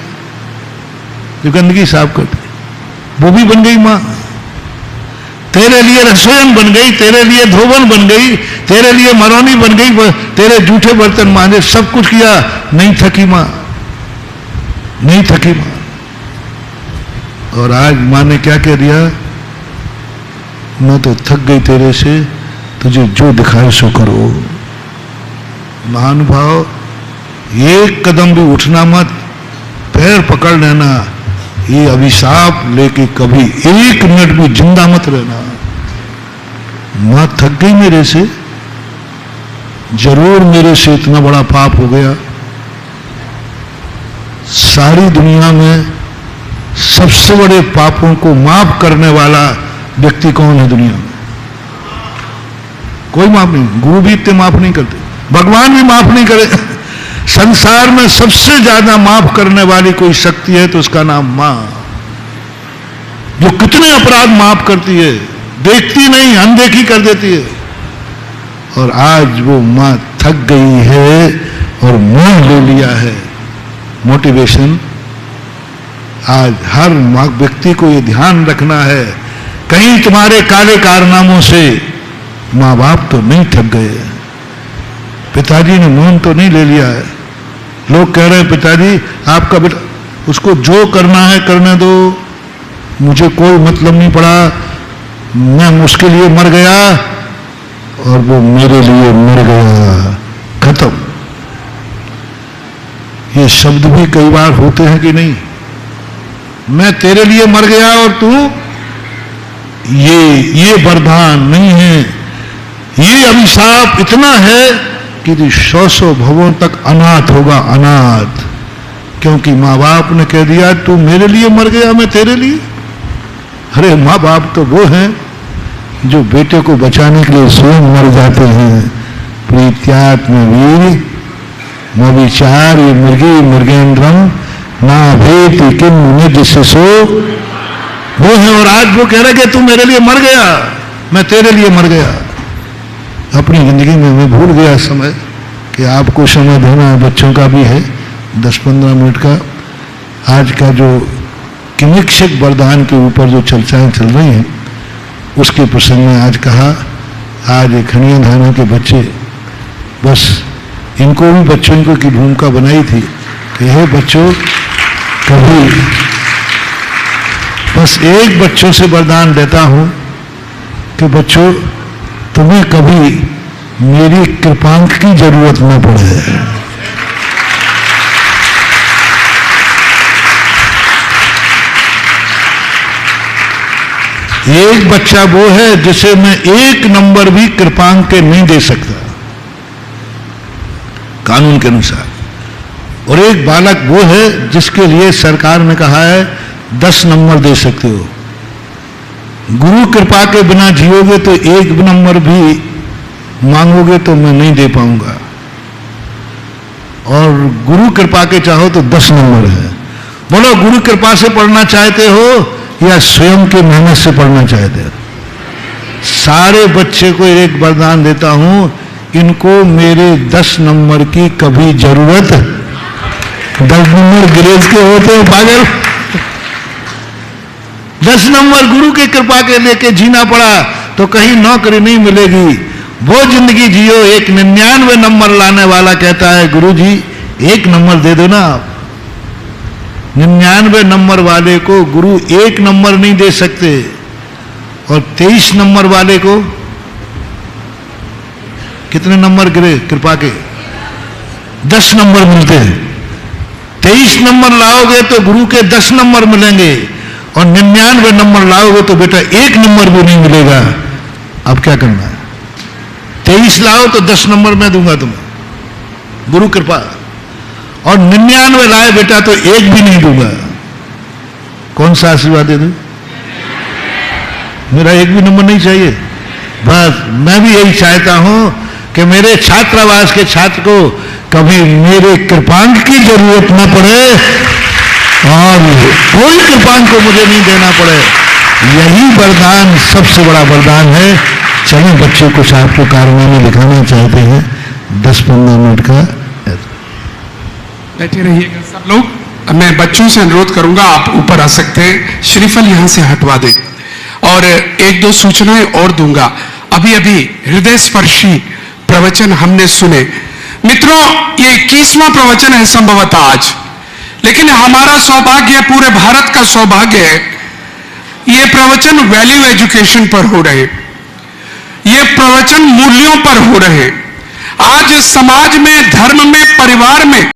जो गंदगी साफ करती, वो भी बन गई मां। तेरे लिए रसोईन बन गई, तेरे लिए धोबन बन गई, तेरे लिए मरौनी बन गई, तेरे जूठे बर्तन मांजे, सब कुछ किया, नहीं थकी मां, नहीं थकी मां। और आज मां ने क्या कह दिया? मैं तो थक गई तेरे से, तुझे जो दिखाए सो करो। महानुभाव, एक कदम भी उठना मत, पैर पकड़ लेना। ये अभिशाप लेके कभी एक मिनट भी जिंदा मत रहना। मां थक गई मेरे से, जरूर मेरे से इतना बड़ा पाप हो गया। सारी दुनिया में सबसे बड़े पापों को माफ करने वाला व्यक्ति कौन है दुनिया में? कोई माफ नहीं। गुरु भी इतने माफ नहीं करते, भगवान भी माफ नहीं करे। संसार में सबसे ज्यादा माफ करने वाली कोई शक्ति है तो उसका नाम मां, जो कितने अपराध माफ करती है, देखती नहीं, अनदेखी कर देती है। और आज वो मां थक गई है और मोह ले लिया है। मोटिवेशन, आज हर व्यक्ति को ये ध्यान रखना है, कहीं तुम्हारे काले कारनामों से मां बाप तो नहीं थक गए, पिताजी ने मोह तो नहीं ले लिया है। लोग कह रहे हैं पिताजी आपका बेटा, उसको जो करना है करने दो, मुझे कोई मतलब नहीं पड़ा, मैं उसके लिए मर गया और वो मेरे लिए मर गया, खत्म। ये शब्द भी कई बार होते हैं कि नहीं? मैं तेरे लिए मर गया और तू, ये वरदान नहीं है, ये अभिशाप इतना है कि 100 भवों तक अनाथ होगा, अनाथ। क्योंकि माँ बाप ने कह दिया तू मेरे लिए मर गया, मैं तेरे लिए। अरे माँ बाप तो वो हैं जो बेटे को बचाने के लिए स्वयं मर जाते हैं। प्रीत्यात्म वीर मविचार मृगी मृगेन्द्रम ना भेति किम निज शिशु, वो है। और आज वो कह रहे कि तू मेरे लिए मर गया, मैं तेरे लिए मर गया। अपनी जिंदगी में मैं भूल गया समय कि आपको समय देना बच्चों का भी है, 10-15 मिनट का। आज का जो किमिक्षक वरदान के ऊपर जो चर्चाएं चल रही हैं उसके प्रसंग में आज कहा, आज खनिया धाना के बच्चे, बस इनको भी बच्चों को की भूमिका बनाई थी कि यह बच्चों कभी, बस एक बच्चों से वरदान देता हूं कि बच्चों तुम्हें कभी मेरी कृपांक की जरूरत न पड़े। एक बच्चा वो है जिसे मैं एक नंबर भी कृपांक के नहीं दे सकता कानून के अनुसार, और एक बालक वो है जिसके लिए सरकार ने कहा है 10 नंबर दे सकते हो। गुरु कृपा के बिना जियोगे तो एक नंबर भी मांगोगे तो मैं नहीं दे पाऊंगा, और गुरु कृपा के चाहो तो 10 नंबर है। बोलो गुरु कृपा से पढ़ना चाहते हो या स्वयं के मेहनत से पढ़ना चाहते हो? सारे बच्चे को एक वरदान देता हूं, इनको मेरे 10 नंबर की कभी जरूरत, 10 नंबर ग्रेज के होते हैं पागल, 10 नंबर गुरु की कृपा के लेके जीना पड़ा तो कहीं नौकरी नहीं मिलेगी। वो जिंदगी जियो। एक 99 नंबर लाने वाला कहता है गुरु जी 1 नंबर दे दो ना आप। 99 नंबर वाले को गुरु 1 नंबर नहीं दे सकते, और 23 नंबर वाले को कितने नंबर गिरे कृपा के? 10 नंबर मिलते हैं। 23 नंबर लाओगे तो गुरु के 10 नंबर मिलेंगे, और 99 नंबर लाओगे तो बेटा 1 नंबर भी नहीं मिलेगा। अब क्या करना है? 23 लाओ तो 10 नंबर मैं दूंगा तुम्हें, गुरु कृपा, और 99 लाए बेटा तो 1 भी नहीं दूंगा। कौन सा आशीर्वाद दे दूं? मेरा 1 भी नंबर नहीं चाहिए। बस मैं भी यही चाहता हूं कि मेरे छात्रावास के छात्र को कभी मेरे कृपांक की जरूरत न पड़े, और कोई कृपांक को मुझे नहीं देना पड़े। यही वरदान सबसे बड़ा वरदान है। चलिए बच्चों को आपको कारनामे दिखाना चाहते हैं 10-15 मिनट का। बैठे रहिएगा सब लोग। मैं बच्चों से अनुरोध करूंगा आप ऊपर आ सकते हैं, श्रीफल यहां से हटवा दें, और 1-2 सूचनाएं और दूंगा। अभी अभी हृदय स्पर्शी प्रवचन हमने सुने। मित्रों, ये 21वां प्रवचन है संभवतः आज, लेकिन हमारा सौभाग्य है, पूरे भारत का सौभाग्य है, ये प्रवचन वैल्यू एजुकेशन पर हो रहे, ये प्रवचन मूल्यों पर हो रहे। आज समाज में, धर्म में, परिवार में